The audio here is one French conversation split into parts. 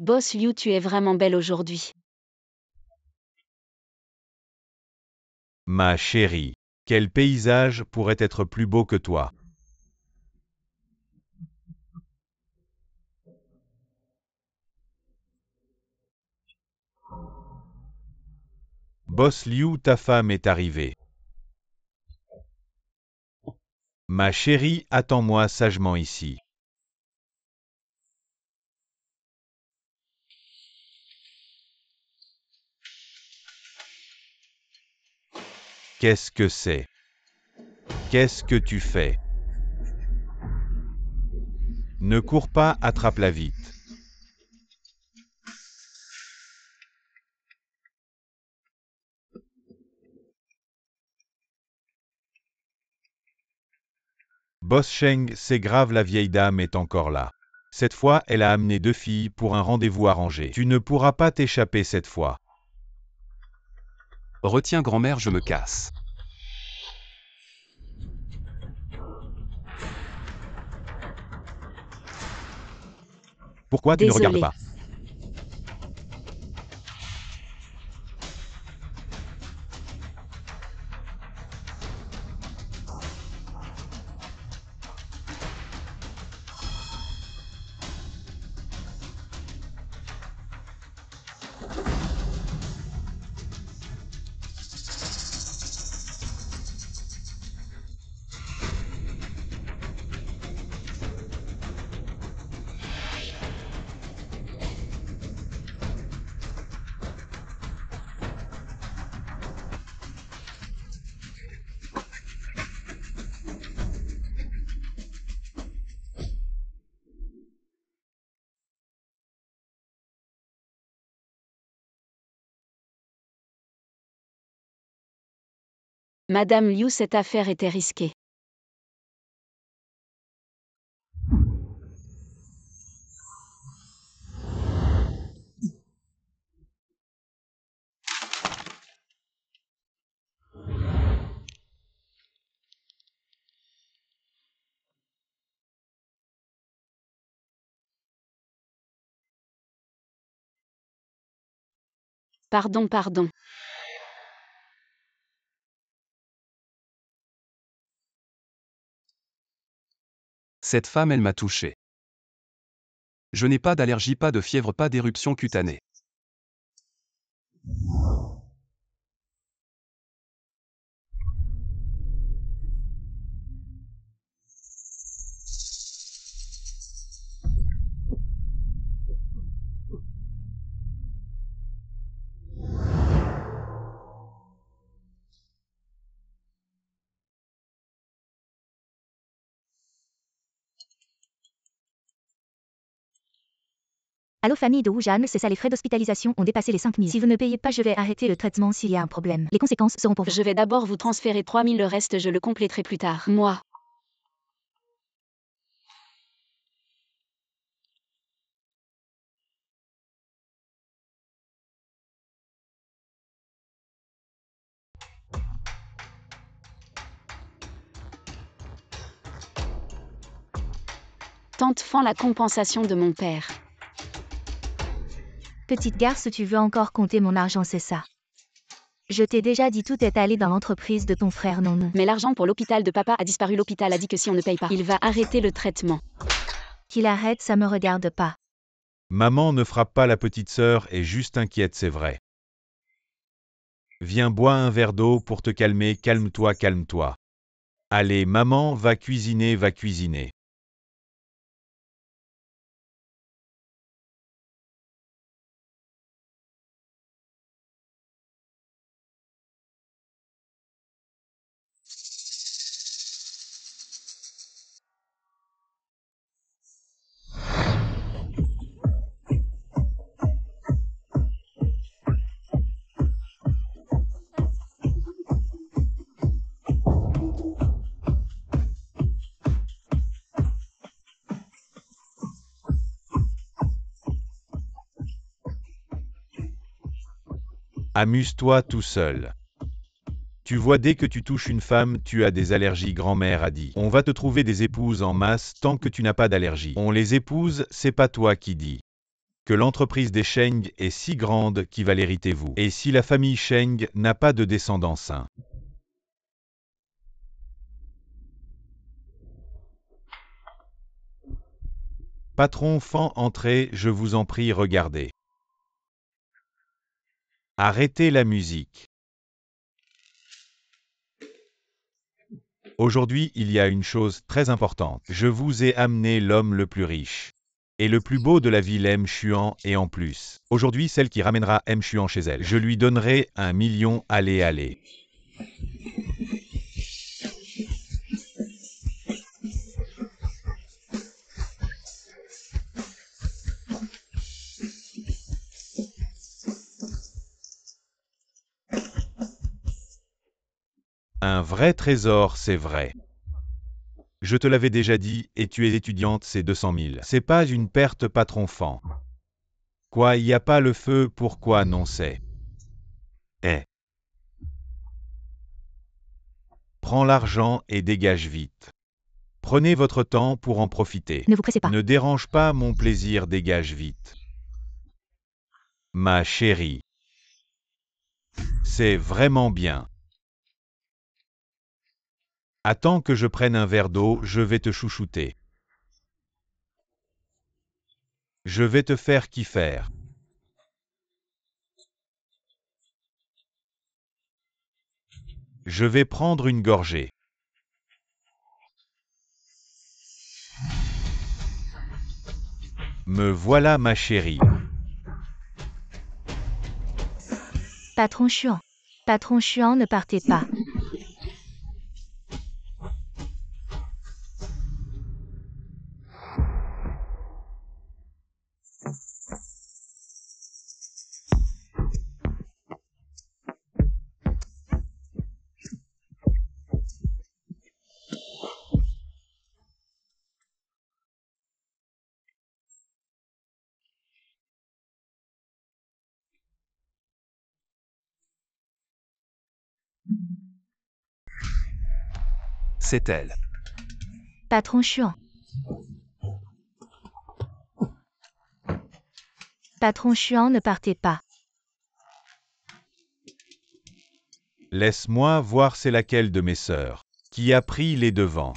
Boss Liu, tu es vraiment belle aujourd'hui. Ma chérie, quel paysage pourrait être plus beau que toi? Boss Liu, ta femme est arrivée. Ma chérie, attends-moi sagement ici. Qu'est-ce que c'est? Qu'est-ce que tu fais? Ne cours pas, attrape-la vite. Boss Sheng, c'est grave, la vieille dame est encore là. Cette fois, elle a amené 2 filles pour un rendez-vous arrangé. Tu ne pourras pas t'échapper cette fois. Retiens grand-mère, je me casse. Pourquoi tu ne regardes Désolé. pas? Madame Liu, cette affaire était risquée. Pardon. Cette femme, elle m'a touché. Je n'ai pas d'allergie, pas de fièvre, pas d'éruption cutanée. Allô famille de Wuhan, c'est ça, les frais d'hospitalisation ont dépassé les 5 000. Si vous ne payez pas, je vais arrêter le traitement s'il y a un problème. Les conséquences seront pour vous. Je vais d'abord vous transférer 3 000, le reste je le compléterai plus tard. Moi. Tante fend la compensation de mon père. Petite garce, tu veux encore compter mon argent, c'est ça? Je t'ai déjà dit, tout est allé dans l'entreprise de ton frère, non. Mais l'argent pour l'hôpital de papa a disparu. L'hôpital a dit que si on ne paye pas, il va arrêter le traitement. Qu'il arrête, ça me regarde pas. Maman ne frappe pas, la petite sœur est juste inquiète, c'est vrai. Viens, bois un verre d'eau pour te calmer, calme-toi, calme-toi. Allez, maman, va cuisiner, va cuisiner. Amuse-toi tout seul. Tu vois, dès que tu touches une femme, tu as des allergies, grand-mère a dit. On va te trouver des épouses en masse tant que tu n'as pas d'allergie. On les épouse, c'est pas toi qui dis. que l'entreprise des Sheng est si grande qu'il va l'hériter vous. Et si la famille Sheng n'a pas de descendants sains. Patron Fan, entrez, je vous en prie, regardez. Arrêtez la musique. Aujourd'hui, il y a une chose très importante. Je vous ai amené l'homme le plus riche et le plus beau de la ville M. Chuan, et en plus, aujourd'hui, celle qui ramènera M. Chuan chez elle. Je lui donnerai 1 million, allez. Un vrai trésor, c'est vrai. Je te l'avais déjà dit, et tu es étudiante, c'est 200 000. C'est pas une perte, patron Fan. Quoi, y a pas le feu, pourquoi non c'est? Prends l'argent et dégage vite. Prenez votre temps pour en profiter. Ne vous pressez pas. Ne dérange pas mon plaisir, dégage vite. Ma chérie. C'est vraiment bien. Attends que je prenne un verre d'eau, je vais te chouchouter. Je vais te faire kiffer. Je vais prendre une gorgée. Me voilà, ma chérie. Patron Chuan. Patron Chuan, ne partez pas. C'est elle. Patron Chuan. Patron Chuan, ne partez pas. Laisse-moi voir c'est laquelle de mes sœurs qui a pris les devants.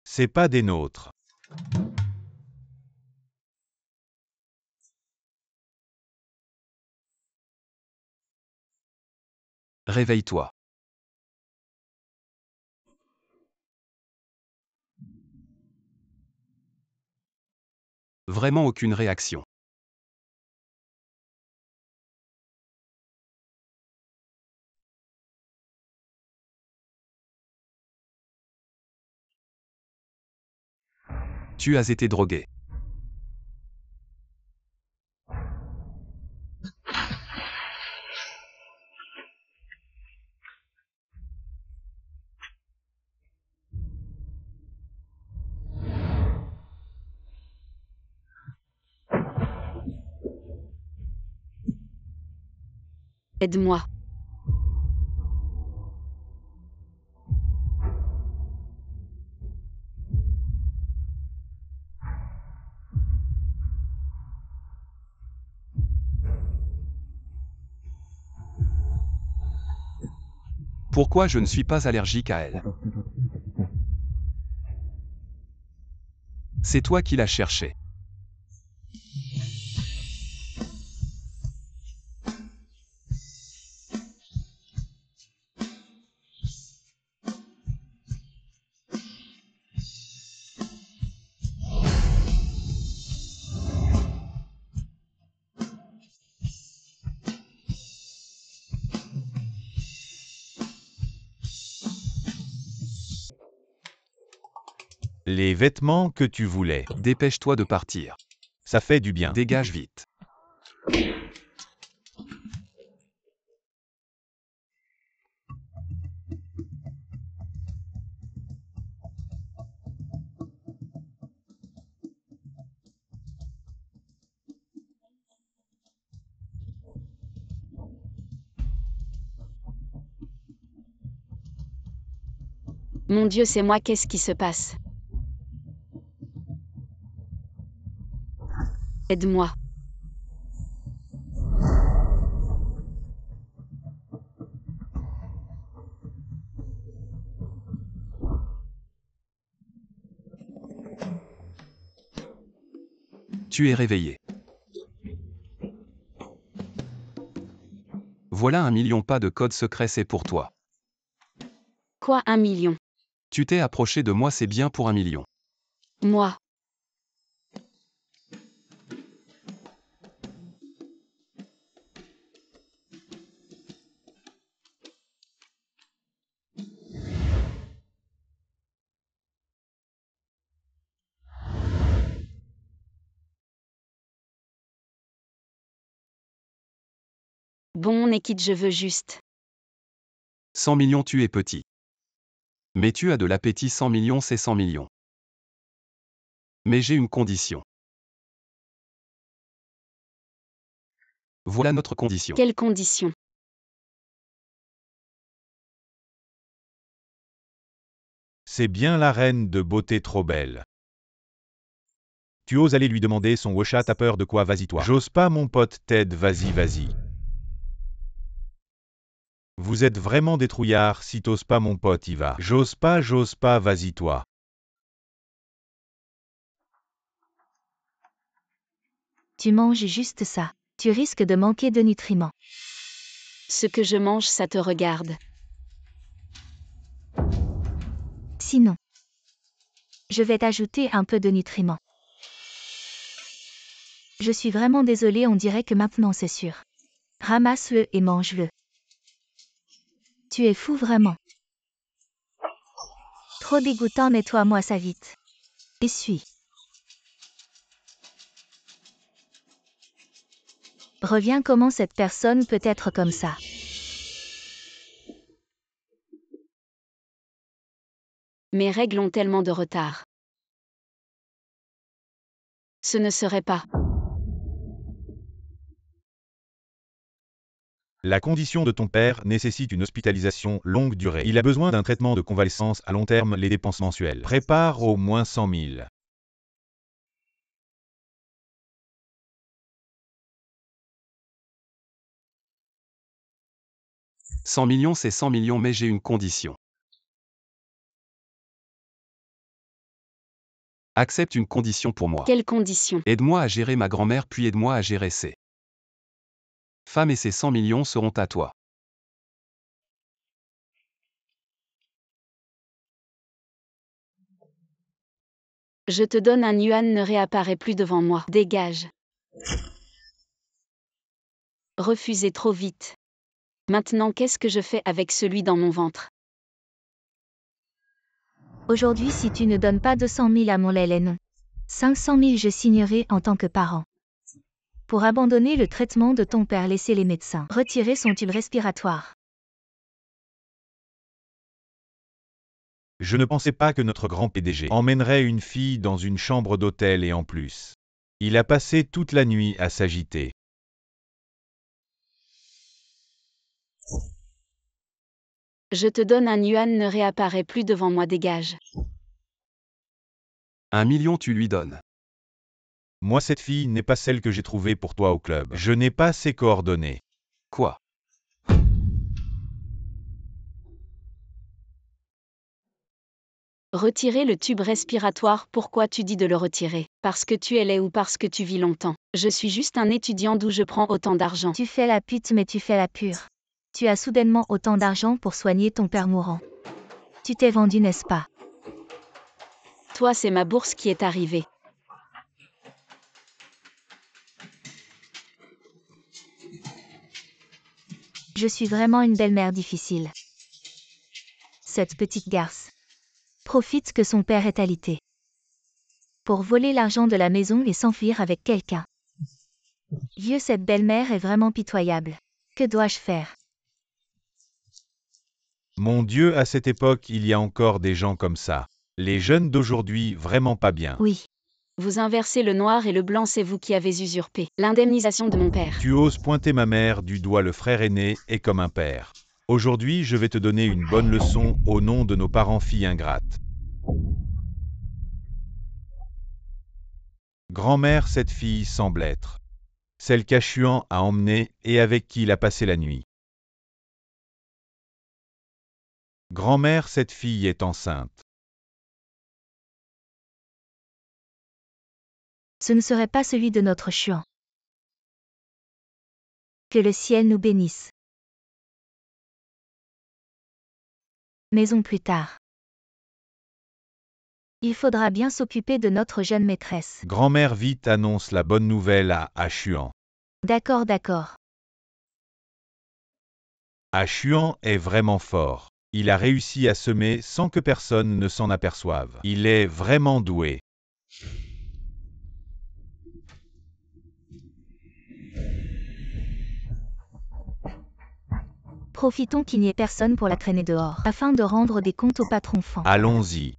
C'est pas des nôtres. Réveille-toi. Vraiment aucune réaction. Tu as été drogué. Aide-moi. Pourquoi je ne suis pas allergique à elle? C'est toi qui l'as cherché. Les vêtements que tu voulais. Dépêche-toi de partir. Ça fait du bien. Dégage vite. Mon Dieu, c'est moi, qu'est-ce qui se passe? Aide-moi. Tu es réveillé. Voilà 1 million pas de code secret, c'est pour toi. Quoi 1 million? Tu t'es approché de moi, c'est bien pour 1 million. Moi. Bon, Nekid, je veux juste. 100 millions, tu es petit. Mais tu as de l'appétit, 100 millions, c'est 100 millions. Mais j'ai une condition. Voilà notre condition. Quelle condition? C'est bien la reine de beauté trop belle. Tu oses aller lui demander son Washa, t'as peur de quoi? Vas-y toi. J'ose pas mon pote Ted, vas-y vas-y. Vous êtes vraiment des trouillards, si t'oses pas mon pote y va. J'ose pas, vas-y toi. Tu manges juste ça. Tu risques de manquer de nutriments. Ce que je mange, ça te regarde. Sinon, je vais t'ajouter un peu de nutriments. Je suis vraiment désolée, on dirait que maintenant c'est sûr. Ramasse-le et mange-le. Tu es fou vraiment. Trop dégoûtant, nettoie-moi ça vite. Essuie. Reviens, comment cette personne peut être comme ça? Mes règles ont tellement de retard. Ce ne serait pas. La condition de ton père nécessite une hospitalisation longue durée. Il a besoin d'un traitement de convalescence à long terme, les dépenses mensuelles. Prépare au moins 100 000. 100 millions, c'est 100 millions, mais j'ai une condition. Accepte une condition pour moi. Quelle condition? Aide-moi à gérer ma grand-mère, puis aide-moi à gérer ses femmes, et ces 100 millions seront à toi. Je te donne un yuan, ne réapparaît plus devant moi. Dégage. Refusé trop vite. Maintenant, qu'est-ce que je fais avec celui dans mon ventre? Aujourd'hui, si tu ne donnes pas 200 000 à mon lait, non. 500 000 je signerai en tant que parent. Pour abandonner le traitement de ton père, laisser les médecins retirer son tube respiratoire. Je ne pensais pas que notre grand PDG emmènerait une fille dans une chambre d'hôtel, et en plus, il a passé toute la nuit à s'agiter. Je te donne un yuan, ne réapparaît plus devant moi. Dégage. 1 million, tu lui donnes. Moi, cette fille n'est pas celle que j'ai trouvée pour toi au club. Je n'ai pas ses coordonnées. Quoi? Retirer le tube respiratoire, pourquoi tu dis de le retirer? Parce que tu es laid ou parce que tu vis longtemps? Je suis juste un étudiant, d'où je prends autant d'argent. Tu fais la pute, mais tu fais la pure. Tu as soudainement autant d'argent pour soigner ton père mourant. Tu t'es vendu, n'est-ce pas? Toi, c'est ma bourse qui est arrivée. Je suis vraiment une belle-mère difficile. Cette petite garce profite que son père est alité pour voler l'argent de la maison et s'enfuir avec quelqu'un. Vieux, cette belle-mère est vraiment pitoyable. Que dois-je faire? Mon Dieu, à cette époque, il y a encore des gens comme ça. Les jeunes d'aujourd'hui, vraiment pas bien. Oui. Vous inversez le noir et le blanc, c'est vous qui avez usurpé l'indemnisation de mon père. Tu oses pointer ma mère du doigt, le frère aîné est comme un père. Aujourd'hui, je vais te donner une bonne leçon au nom de nos parents, filles ingrates. Grand-mère, cette fille semble être celle qu'Achuan a emmenée et avec qui il a passé la nuit. Grand-mère, cette fille est enceinte. Ce ne serait pas celui de notre Chuan. Que le ciel nous bénisse. Maison plus tard. Il faudra bien s'occuper de notre jeune maîtresse. Grand-mère vite annonce la bonne nouvelle à Achuan. D'accord, d'accord. Achuan est vraiment fort. Il a réussi à semer sans que personne ne s'en aperçoive. Il est vraiment doué. Profitons qu'il n'y ait personne pour la traîner dehors, afin de rendre des comptes au patron Fan. Allons-y.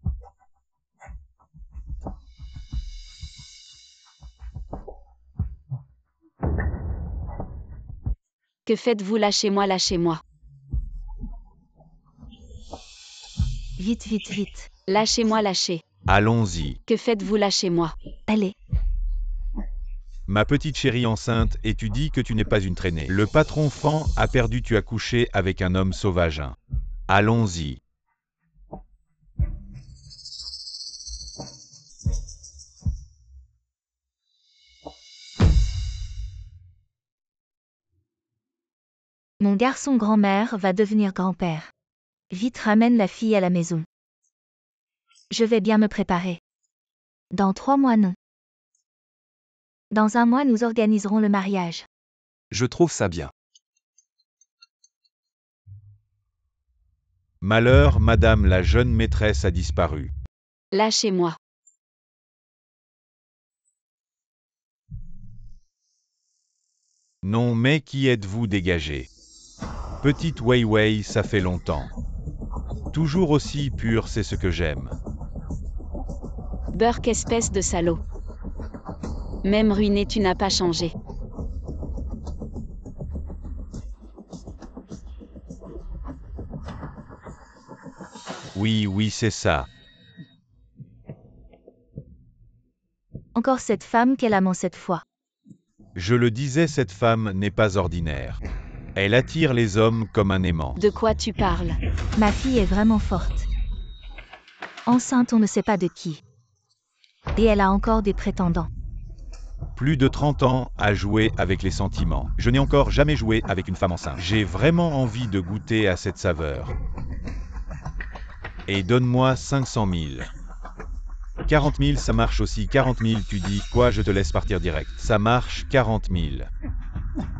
Que faites-vous? Lâchez-moi, lâchez-moi. Vite, vite, vite. Lâchez-moi, lâchez. Allons-y. Que faites-vous? Lâchez-moi. Allez. Ma petite chérie enceinte, et tu dis que tu n'es pas une traînée. Le patron Fan a perdu, tu as couché avec un homme sauvage. Allons-y. Mon garçon grand-mère va devenir grand-père. Vite ramène la fille à la maison. Je vais bien me préparer. Dans 3 mois non. Dans 1 mois nous organiserons le mariage. Je trouve ça bien. Malheur, madame la jeune maîtresse a disparu. Lâchez-moi. Non mais qui êtes-vous dégagé? Petite Wei Wei, ça fait longtemps. Toujours aussi pur, c'est ce que j'aime. Burk, espèce de salaud. Même ruiné, tu n'as pas changé. Oui, oui, c'est ça. Encore cette femme, quel amant cette fois. Je le disais, cette femme n'est pas ordinaire. Elle attire les hommes comme un aimant. De quoi tu parles? Ma fille est vraiment forte. Enceinte, on ne sait pas de qui. Et elle a encore des prétendants. Plus de 30 ans à jouer avec les sentiments. Je n'ai encore jamais joué avec une femme enceinte. J'ai vraiment envie de goûter à cette saveur. Et donne-moi 500 000. 40 000, ça marche aussi. 40 000, tu dis quoi? Je te laisse partir direct. Ça marche, 40 000.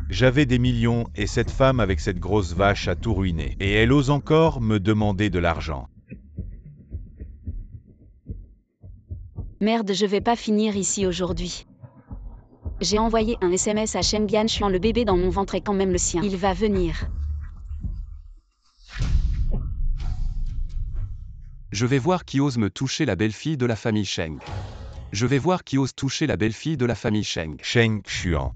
J'avais des millions et cette femme avec cette grosse vache a tout ruiné. Et elle ose encore me demander de l'argent. Merde, je vais pas finir ici aujourd'hui. J'ai envoyé un SMS à Chengyan Chuan, le bébé dans mon ventre est quand même le sien. Il va venir. Je vais voir qui ose me toucher la belle-fille de la famille Sheng. Je vais voir qui ose toucher la belle-fille de la famille Sheng. Sheng Xuan.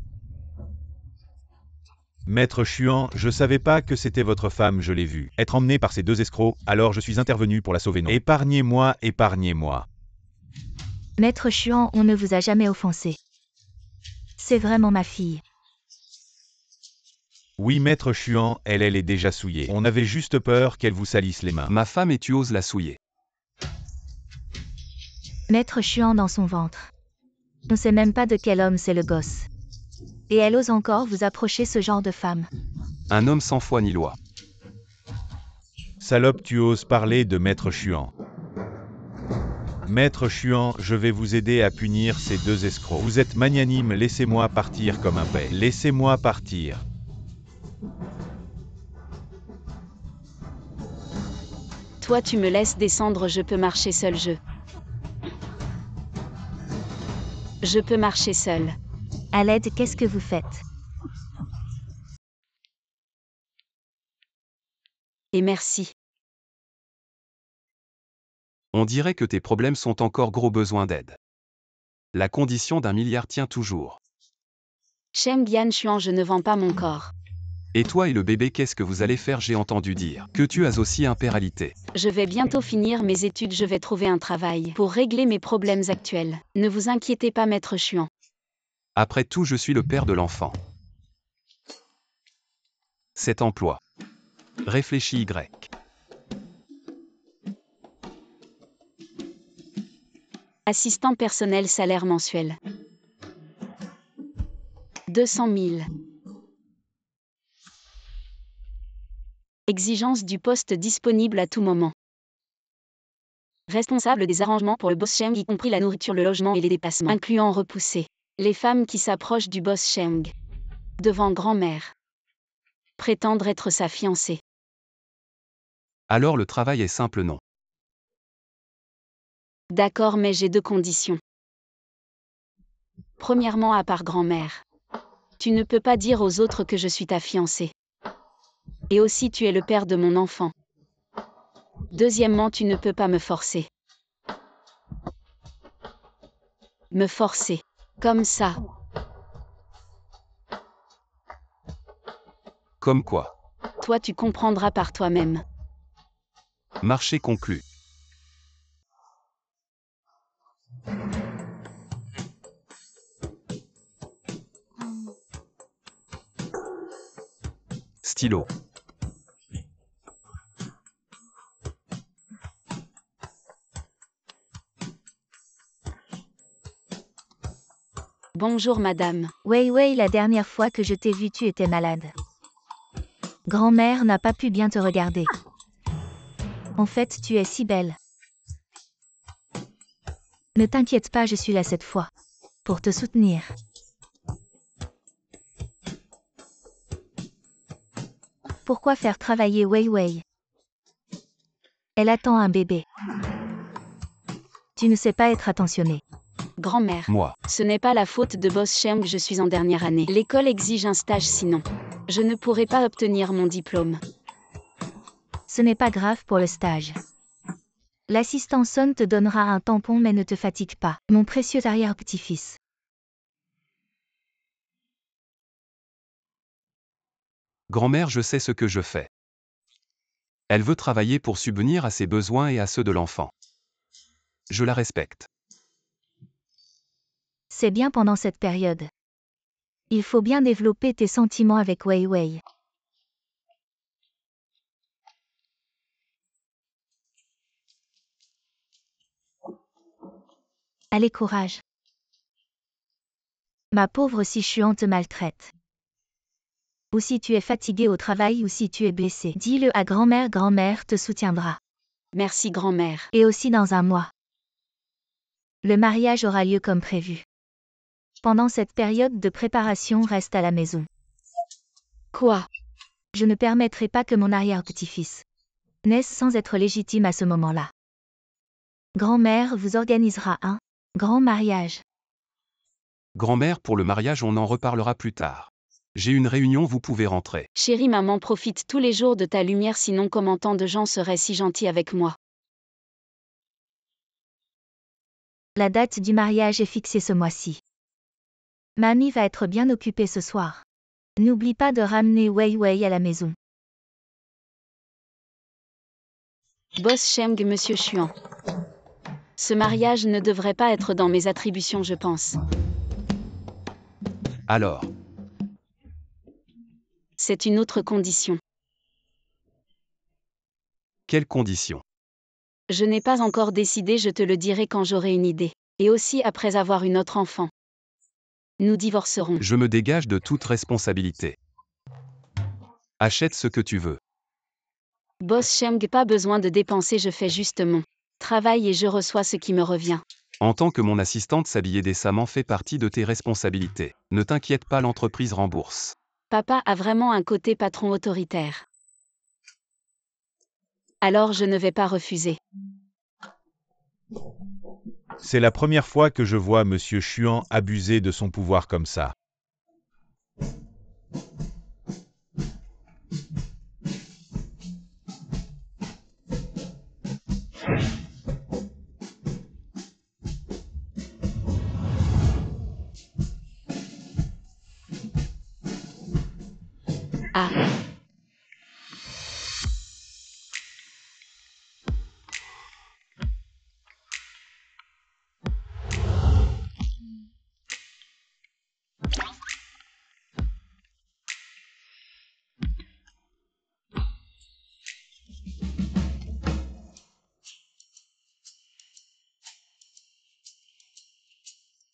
Maître Xuan, je savais pas que c'était votre femme, je l'ai vue être emmenée par ces 2 escrocs, alors je suis intervenu pour la sauver. Non. Épargnez-moi, épargnez-moi. Maître Chuan, on ne vous a jamais offensé. C'est vraiment ma fille. Oui, Maître Xuan, elle est déjà souillée. On avait juste peur qu'elle vous salisse les mains. Ma femme et tu oses la souiller. Maître Chuan dans son ventre. On ne sait même pas de quel homme c'est le gosse. Et elle ose encore vous approcher ce genre de femme. Un homme sans foi ni loi. Salope, tu oses parler de Maître Xuan. Maître Xuan, je vais vous aider à punir ces 2 escrocs. Vous êtes magnanime, laissez-moi partir comme un paix. Laissez-moi partir. Toi, tu me laisses descendre, je peux marcher seul, Je peux marcher seul. À l'aide, qu'est-ce que vous faites? Et merci. On dirait que tes problèmes sont encore gros besoin d'aide. La condition d'1 milliard tient toujours. Chengyan Chuan, je ne vends pas mon corps. Et toi et le bébé, qu'est-ce que vous allez faire? J'ai entendu dire que tu as aussi un père alité. Je vais bientôt finir mes études, je vais trouver un travail pour régler mes problèmes actuels. Ne vous inquiétez pas, maître Chuan. Après tout, je suis le père de l'enfant. Cet emploi. Réfléchis Y. Assistant personnel, salaire mensuel. 200 000. Exigence du poste disponible à tout moment. Responsable des arrangements pour le boss Cheng, y compris la nourriture, le logement et les déplacements, incluant repousser les femmes qui s'approchent du boss Cheng devant grand-mère. Prétendre être sa fiancée. Alors le travail est simple, non? D'accord, mais j'ai 2 conditions. Premièrement, à part grand-mère, tu ne peux pas dire aux autres que je suis ta fiancée. Et aussi, tu es le père de mon enfant. Deuxièmement, tu ne peux pas me forcer. Me forcer. Comme ça. Comme quoi? Toi, tu comprendras par toi-même. Marché conclu. Stylo. Bonjour madame. Wei Wei, la dernière fois que je t'ai vu, tu étais malade. Grand-mère n'a pas pu bien te regarder. En fait, tu es si belle. Ne t'inquiète pas, je suis là cette fois. Pour te soutenir. Pourquoi faire travailler Wei Wei? Elle attend un bébé. Tu ne sais pas être attentionné. Grand-mère. Moi. Ce n'est pas la faute de Boss Cheng, je suis en dernière année. L'école exige un stage, sinon je ne pourrai pas obtenir mon diplôme. Ce n'est pas grave pour le stage. L'assistant Son te donnera un tampon, mais ne te fatigue pas, mon précieux arrière-petit-fils. Grand-mère, je sais ce que je fais. Elle veut travailler pour subvenir à ses besoins et à ceux de l'enfant. Je la respecte. C'est bien pendant cette période. Il faut bien développer tes sentiments avec Wei Wei. Allez, courage. Ma pauvre Sichuan te maltraite. Ou si tu es fatigué au travail ou si tu es blessé, dis-le à grand-mère, grand-mère te soutiendra. Merci grand-mère. Et aussi dans un mois. Le mariage aura lieu comme prévu. Pendant cette période de préparation, reste à la maison. Quoi? Je ne permettrai pas que mon arrière-petit-fils naisse sans être légitime à ce moment-là. Grand-mère vous organisera un grand mariage. Grand-mère, pour le mariage, on en reparlera plus tard. J'ai une réunion, vous pouvez rentrer. Chérie maman, profite tous les jours de ta lumière, sinon comment tant de gens seraient si gentils avec moi. La date du mariage est fixée ce mois-ci. Mamie va être bien occupée ce soir. N'oublie pas de ramener Wei Wei à la maison. Boss Cheng, monsieur Chuan. Ce mariage ne devrait pas être dans mes attributions, je pense. Alors, C'est une autre condition. quelles conditions? Je n'ai pas encore décidé, je te le dirai quand j'aurai une idée. Et aussi après avoir une autre enfant. Nous divorcerons. Je me dégage de toute responsabilité. Achète ce que tu veux. Boss Cheng, pas besoin de dépenser, je fais juste mon travail et je reçois ce qui me revient. En tant que mon assistante, s'habiller décemment fait partie de tes responsabilités. Ne t'inquiète pas, l'entreprise rembourse. Papa a vraiment un côté patron autoritaire. Alors je ne vais pas refuser. C'est la première fois que je vois Monsieur Chuan abuser de son pouvoir comme ça. Ah.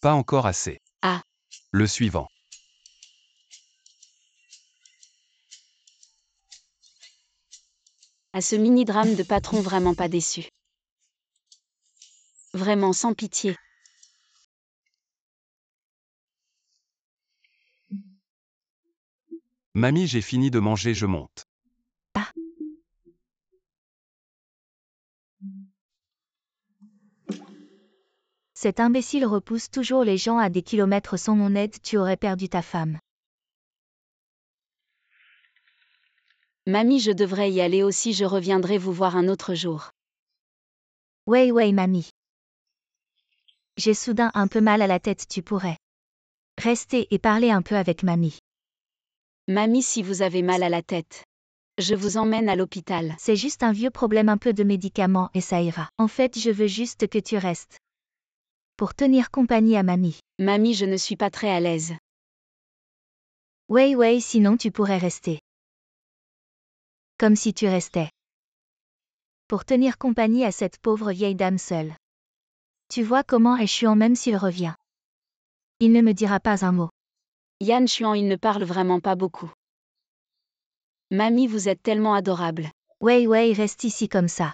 Pas encore assez. Ah. Le suivant. À ce mini-drame de patron vraiment pas déçu. Vraiment sans pitié. Mamie, j'ai fini de manger, je monte. Ah. Cet imbécile repousse toujours les gens à des kilomètres sans mon aide, tu aurais perdu ta femme. Mamie, je devrais y aller aussi, je reviendrai vous voir un autre jour. Ouais, mamie. J'ai soudain un peu mal à la tête, tu pourrais rester et parler un peu avec mamie. Mamie, si vous avez mal à la tête, je vous emmène à l'hôpital. C'est juste un vieux problème, un peu de médicaments et ça ira. En fait, je veux juste que tu restes. Pour tenir compagnie à mamie. Mamie, je ne suis pas très à l'aise. Ouais, sinon tu pourrais rester. Comme si tu restais. Pour tenir compagnie à cette pauvre vieille dame seule. Tu vois comment est chiant même s'il revient. Il ne me dira pas un mot. Yan Xuan, il ne parle vraiment pas beaucoup. Mamie, vous êtes tellement adorable. Ouais, reste ici comme ça.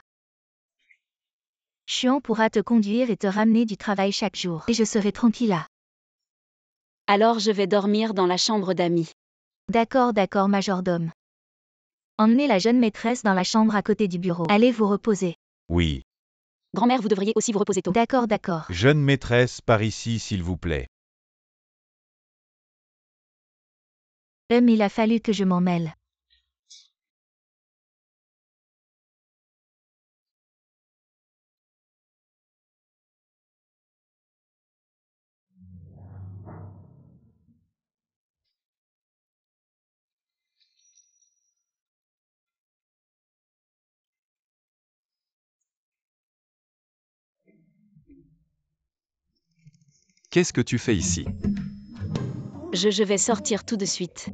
Xuan pourra te conduire et te ramener du travail chaque jour. Et je serai tranquille là. Alors je vais dormir dans la chambre d'amis. D'accord, majordome. Emmenez la jeune maîtresse dans la chambre à côté du bureau. Allez vous reposer. Oui. Grand-mère, vous devriez aussi vous reposer tôt. D'accord. Jeune maîtresse, par ici s'il vous plaît. Il a fallu que je m'en mêle. Qu'est-ce que tu fais ici? Je vais sortir tout de suite.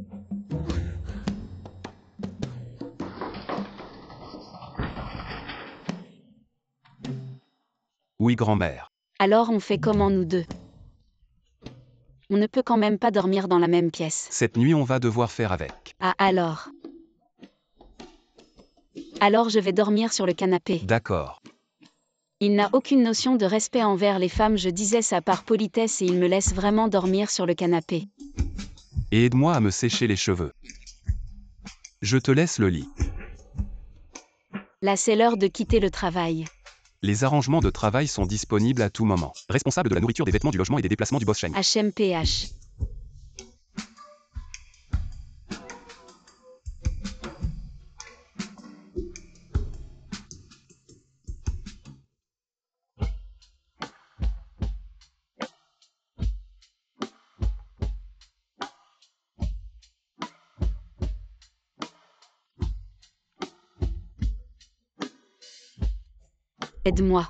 Oui, grand-mère. Alors on fait comment nous deux? On ne peut quand même pas dormir dans la même pièce. Cette nuit, on va devoir faire avec. Ah alors. Alors je vais dormir sur le canapé. D'accord. Il n'a aucune notion de respect envers les femmes, je disais ça par politesse et il me laisse vraiment dormir sur le canapé. Et aide-moi à me sécher les cheveux. Je te laisse le lit. Là c'est l'heure de quitter le travail. Les arrangements de travail sont disponibles à tout moment. Responsable de la nourriture, des vêtements, du logement et des déplacements du boss Sheng. HMPH. Aide-moi.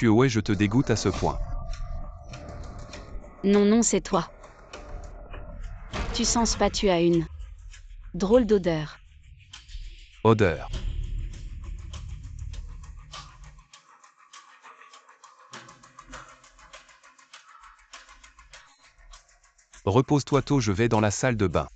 Ouais, je te dégoûte à ce point. Non, c'est toi. Tu sens pas, tu as une drôle d'odeur. Odeur. Repose-toi tôt, je vais dans la salle de bain.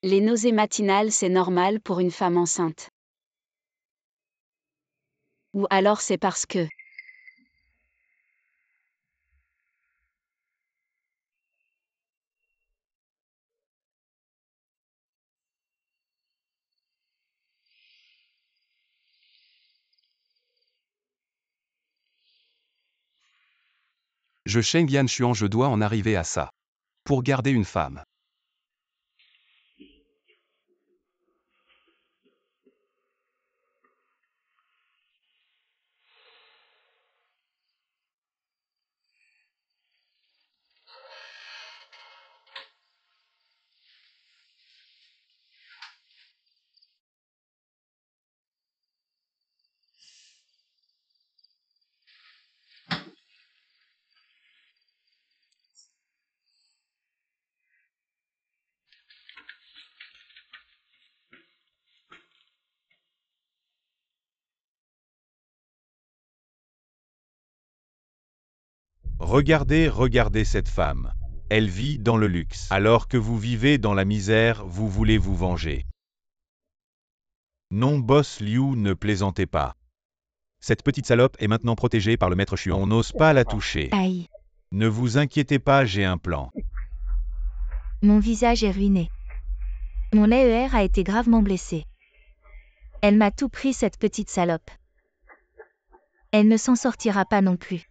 Les nausées matinales, c'est normal pour une femme enceinte. Ou alors c'est parce que Je Sheng Yanshuan, je dois en arriver à ça. Pour garder une femme. Regardez, regardez cette femme. Elle vit dans le luxe. Alors que vous vivez dans la misère, vous voulez vous venger. Non, boss Liu, ne plaisantez pas. Cette petite salope est maintenant protégée par le maître Xuan. On n'ose pas la toucher. Aïe. Ne vous inquiétez pas, j'ai un plan. Mon visage est ruiné. Mon EER a été gravement blessé. Elle m'a tout pris, cette petite salope. Elle ne s'en sortira pas non plus.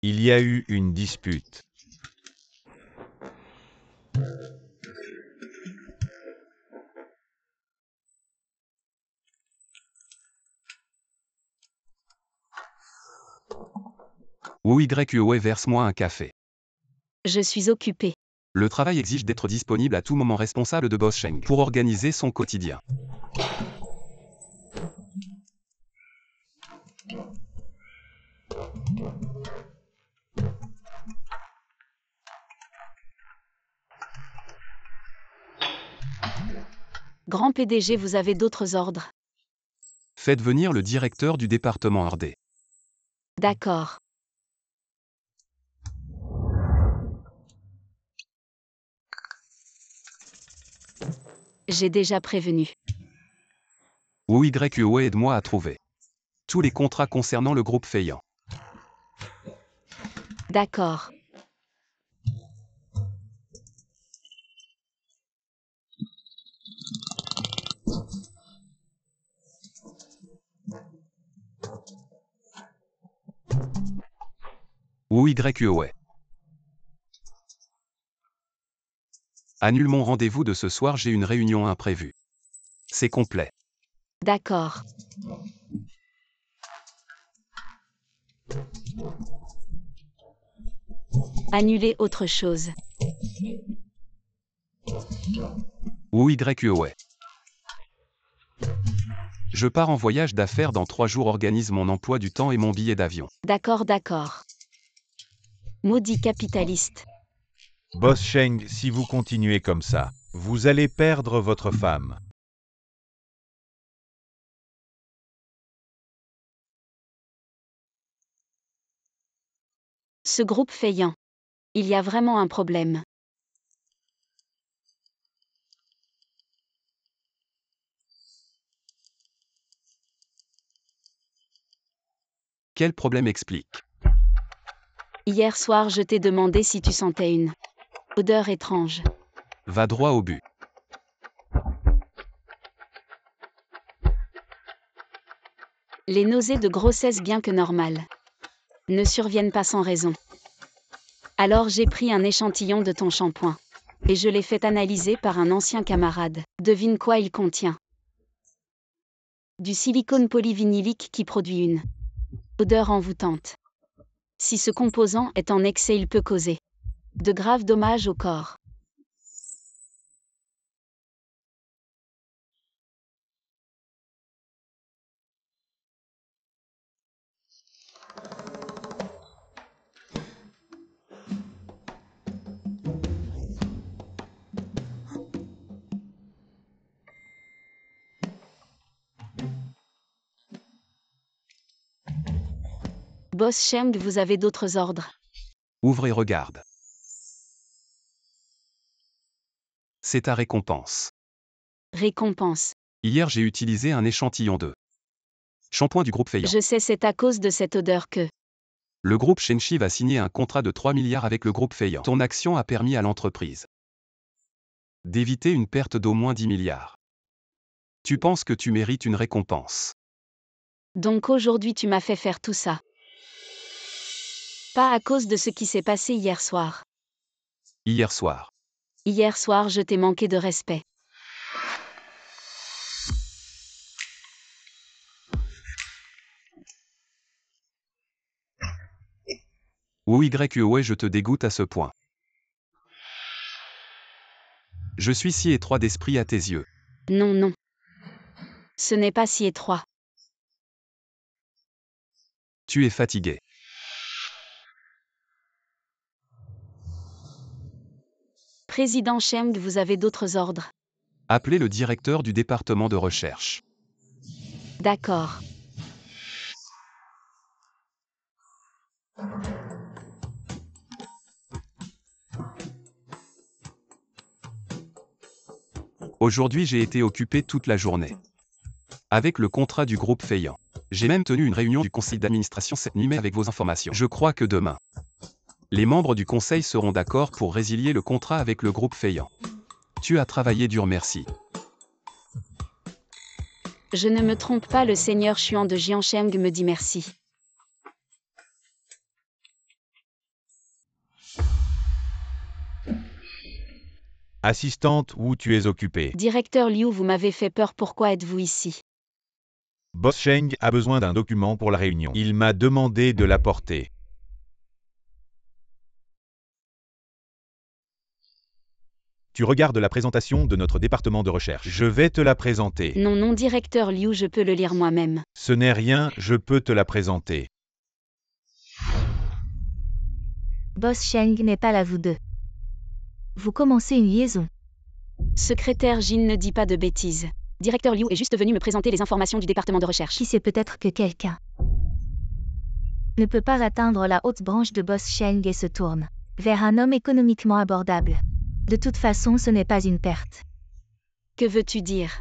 Il y a eu une dispute. Wu YUE, verse-moi un café. Je suis occupée. Le travail exige d'être disponible à tout moment, responsable de Boss Sheng pour organiser son quotidien. Grand PDG, vous avez d'autres ordres? Faites venir le directeur du département RD. D'accord. J'ai déjà prévenu. Wu YUE, aide-moi à trouver tous les contrats concernant le groupe Feiyan. D'accord. Wu YUE. Annule mon rendez-vous de ce soir, j'ai une réunion imprévue. C'est complet. D'accord. Annuler autre chose. Wu YUE. Je pars en voyage d'affaires dans 3 jours, organise mon emploi du temps et mon billet d'avion. D'accord, d'accord. Maudit capitaliste. Boss Sheng, si vous continuez comme ça, vous allez perdre votre femme. Ce groupe Feiyan. Il y a vraiment un problème. Quel problème explique? Hier soir, je t'ai demandé si tu sentais une odeur étrange. Va droit au but. Les nausées de grossesse, bien que normales, ne surviennent pas sans raison. Alors j'ai pris un échantillon de ton shampoing. Et je l'ai fait analyser par un ancien camarade. Devine quoi il contient? Du silicone polyvinylique qui produit une odeur envoûtante. Si ce composant est en excès, il peut causer de graves dommages au corps. Boss Sheng, vous avez d'autres ordres? Ouvre et regarde. C'est ta récompense. Récompense. Hier, j'ai utilisé un échantillon de shampoing du groupe Feiyan. Je sais, c'est à cause de cette odeur que Le groupe Shenchi va signer un contrat de 3 milliards avec le groupe Feiyan. Ton action a permis à l'entreprise d'éviter une perte d'au moins 10 milliards. Tu penses que tu mérites une récompense. Donc aujourd'hui tu m'as fait faire tout ça. Pas à cause de ce qui s'est passé hier soir. Hier soir. Hier soir je t'ai manqué de respect. Ou ouais, je te dégoûte à ce point. Je suis si étroit d'esprit à tes yeux. Non, non. Ce n'est pas si étroit. Tu es fatigué. Président Cheng, vous avez d'autres ordres? Appelez le directeur du département de recherche. D'accord. Aujourd'hui j'ai été occupé toute la journée. Avec le contrat du groupe Feiyan. J'ai même tenu une réunion du conseil d'administration cette nuit avec vos informations. Je crois que demain, les membres du conseil seront d'accord pour résilier le contrat avec le groupe Feiyan. Tu as travaillé dur, merci. Je ne me trompe pas, le seigneur Xuan de Jiansheng me dit merci. Assistante, où tu es occupée? Directeur Liu, vous m'avez fait peur, pourquoi êtes-vous ici? Boss Cheng a besoin d'un document pour la réunion. Il m'a demandé de l'apporter. Tu regardes la présentation de notre département de recherche. Je vais te la présenter. Non, non, directeur Liu, je peux le lire moi-même. Ce n'est rien, je peux te la présenter. Boss Cheng n'est pas là, vous deux. Vous commencez une liaison. Secrétaire Jin, ne dit pas de bêtises. Directeur Liu est juste venu me présenter les informations du département de recherche. Qui sait, peut-être que quelqu'un ne peut pas atteindre la haute branche de Boss Cheng et se tourne vers un homme économiquement abordable. De toute façon, ce n'est pas une perte. Que veux-tu dire?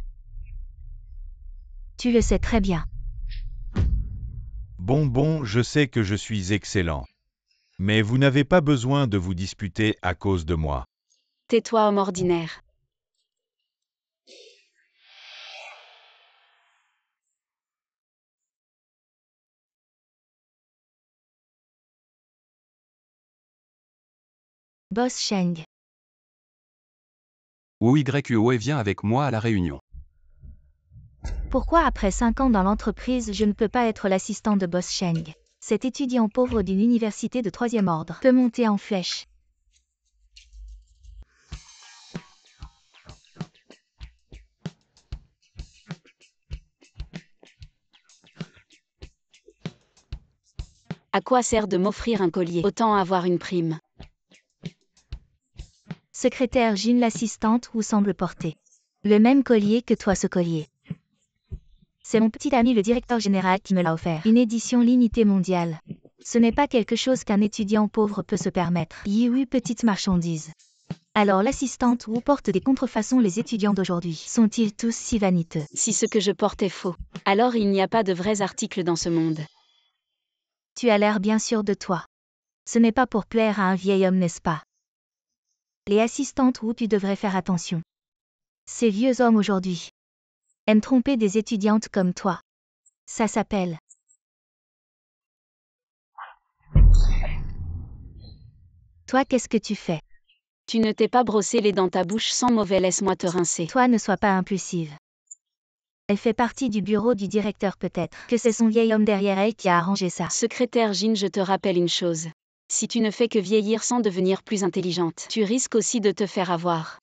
Tu le sais très bien. Bon, je sais que je suis excellent. Mais vous n'avez pas besoin de vous disputer à cause de moi. Tais-toi, homme ordinaire. Boss Cheng. Ou ouais, viens avec moi à la réunion. Pourquoi après 5 ans dans l'entreprise, je ne peux pas être l'assistant de Boss Cheng? Cet étudiant pauvre d'une université de 3e ordre peut monter en flèche. À quoi sert de m'offrir un collier? Autant avoir une prime. Secrétaire Jin, l'assistante, vous semble porter le même collier que toi, ce collier. C'est mon petit ami le directeur général qui me l'a offert. Une édition limitée mondiale. Ce n'est pas quelque chose qu'un étudiant pauvre peut se permettre. Oui, petite marchandise. Alors l'assistante Wu porte des contrefaçons, les étudiants d'aujourd'hui sont-ils tous si vaniteux? Si ce que je porte est faux, alors il n'y a pas de vrais articles dans ce monde. Tu as l'air bien sûr de toi. Ce n'est pas pour plaire à un vieil homme, n'est-ce pas? Les assistantes Wu, tu devrais faire attention. Ces vieux hommes aujourd'hui aiment tromper des étudiantes comme toi. Ça s'appelle toi, qu'est-ce que tu fais? Tu ne t'es pas brossé les dents, ta bouche sent mauvais, laisse-moi te rincer. Toi, ne sois pas impulsive. Elle fait partie du bureau du directeur, peut-être que c'est son vieil homme derrière elle qui a arrangé ça. Secrétaire Jin, je te rappelle une chose. Si tu ne fais que vieillir sans devenir plus intelligente, tu risques aussi de te faire avoir.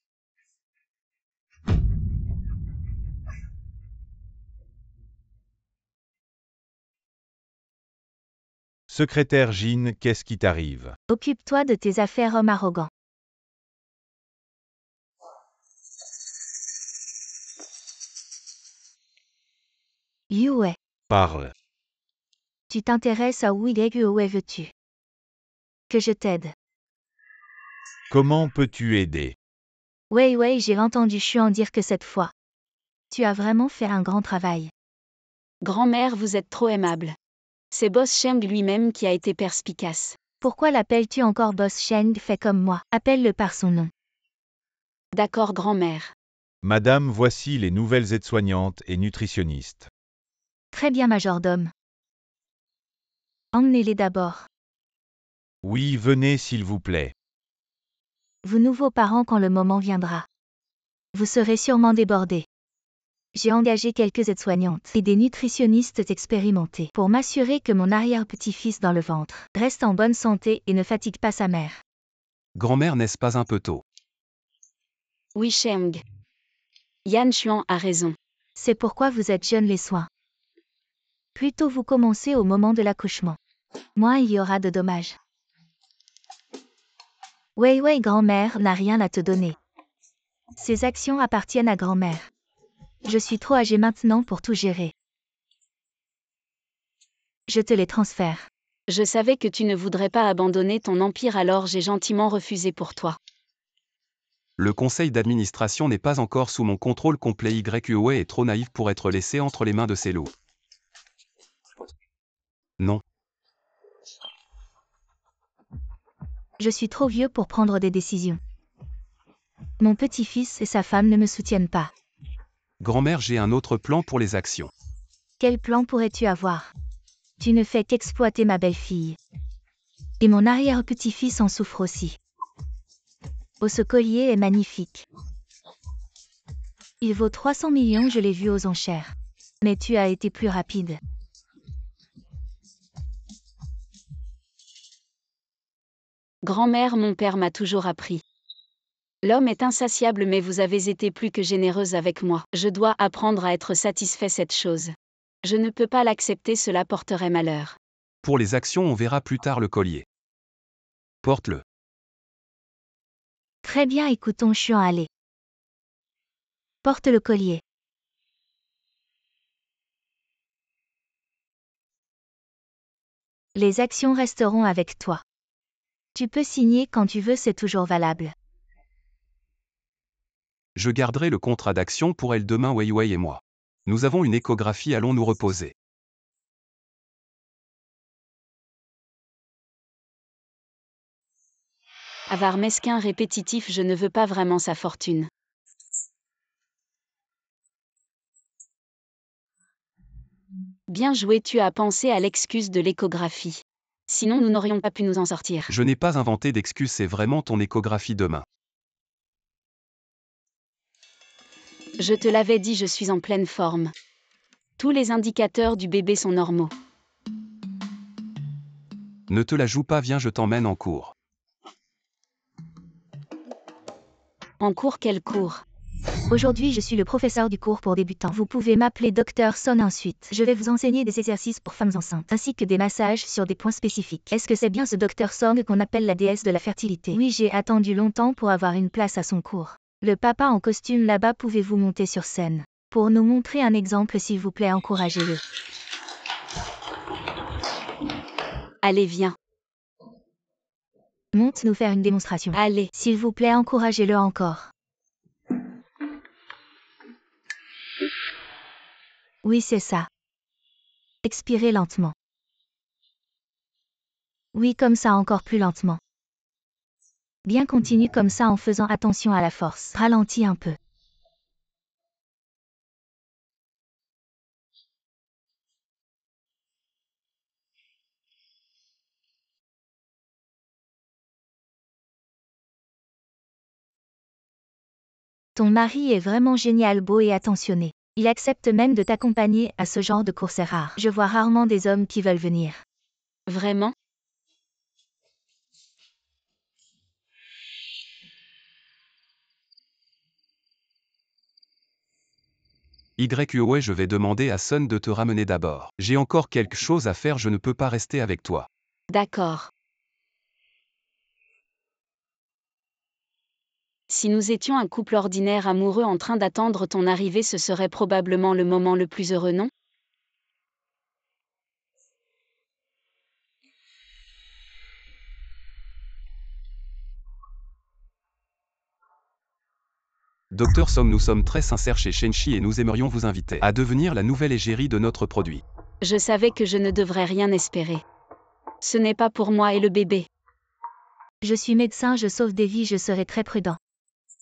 Secrétaire Jin, qu'est-ce qui t'arrive? Occupe-toi de tes affaires, homme arrogant. Yue, Parle. tu t'intéresses à Wu Yue, veux-tu que je t'aide? Comment peux-tu aider? Ouais, j'ai entendu Xuan dire que cette fois, tu as vraiment fait un grand travail. Grand-mère, vous êtes trop aimable. C'est Boss Cheng lui-même qui a été perspicace. Pourquoi l'appelles-tu encore Boss Cheng? Fais comme moi, appelle-le par son nom. D'accord, grand-mère. Madame, voici les nouvelles aides-soignantes et nutritionnistes. Très bien, majordome. Emmenez-les d'abord. Oui, venez s'il vous plaît. Vous nouveaux parents quand le moment viendra. Vous serez sûrement débordés. J'ai engagé quelques aides-soignantes et des nutritionnistes expérimentés pour m'assurer que mon arrière-petit-fils dans le ventre reste en bonne santé et ne fatigue pas sa mère. Grand-mère, n'est-ce pas un peu tôt? Oui, Cheng. Yan Xuan a raison. C'est pourquoi vous êtes jeunes les soins. Plus tôt vous commencez au moment de l'accouchement, moins il y aura de dommages. Wei Wei grand-mère n'a rien à te donner. Ces actions appartiennent à grand-mère. Je suis trop âgée maintenant pour tout gérer. Je te les transfère. Je savais que tu ne voudrais pas abandonner ton empire, alors j'ai gentiment refusé pour toi. Le conseil d'administration n'est pas encore sous mon contrôle complet. YUE est trop naïf pour être laissé entre les mains de ces loups. Non. Je suis trop vieux pour prendre des décisions. Mon petit-fils et sa femme ne me soutiennent pas. Grand-mère, j'ai un autre plan pour les actions. Quel plan pourrais-tu avoir? Tu ne fais qu'exploiter ma belle-fille. Et mon arrière-petit-fils en souffre aussi. Oh, ce collier est magnifique. Il vaut 300 millions, je l'ai vu aux enchères. Mais tu as été plus rapide. Grand-mère, mon père m'a toujours appris. L'homme est insatiable, mais vous avez été plus que généreuse avec moi. Je dois apprendre à être satisfait cette chose. Je ne peux pas l'accepter, cela porterait malheur. Pour les actions, on verra plus tard le collier. Porte-le. Très bien, écoutons Xuan, allez. Porte le collier. Les actions resteront avec toi. Tu peux signer quand tu veux, c'est toujours valable. Je garderai le contrat d'action pour elle demain, Wei Wei et moi. Nous avons une échographie, allons nous reposer. Avare mesquin répétitif, je ne veux pas vraiment sa fortune. Bien joué, tu as pensé à l'excuse de l'échographie. Sinon nous n'aurions pas pu nous en sortir. Je n'ai pas inventé d'excuse, c'est vraiment ton échographie demain. Je te l'avais dit, je suis en pleine forme. Tous les indicateurs du bébé sont normaux. Ne te la joue pas, viens, je t'emmène en cours. En cours, quel cours? Aujourd'hui, je suis le professeur du cours pour débutants. Vous pouvez m'appeler Dr Son ensuite. Je vais vous enseigner des exercices pour femmes enceintes, ainsi que des massages sur des points spécifiques. Est-ce que c'est bien ce Dr Song qu'on appelle la déesse de la fertilité? Oui, j'ai attendu longtemps pour avoir une place à son cours. Le papa en costume là-bas, pouvez-vous monter sur scène? Pour nous montrer un exemple, s'il vous plaît, encouragez-le. Allez, viens. Monte nous faire une démonstration. Allez. S'il vous plaît, encouragez-le encore. Oui, c'est ça. Expirez lentement. Oui, comme ça, encore plus lentement. Bien, continue comme ça en faisant attention à la force. Ralentis un peu. Ton mari est vraiment génial, beau et attentionné. Il accepte même de t'accompagner à ce genre de courses rares. Je vois rarement des hommes qui veulent venir. Vraiment? YUE, je vais demander à Sun de te ramener d'abord. J'ai encore quelque chose à faire, je ne peux pas rester avec toi. D'accord. Si nous étions un couple ordinaire amoureux en train d'attendre ton arrivée, ce serait probablement le moment le plus heureux, non? Docteur Song, nous sommes très sincères chez Shenchi et nous aimerions vous inviter à devenir la nouvelle égérie de notre produit. Je savais que je ne devrais rien espérer. Ce n'est pas pour moi et le bébé. Je suis médecin, je sauve des vies, je serai très prudent.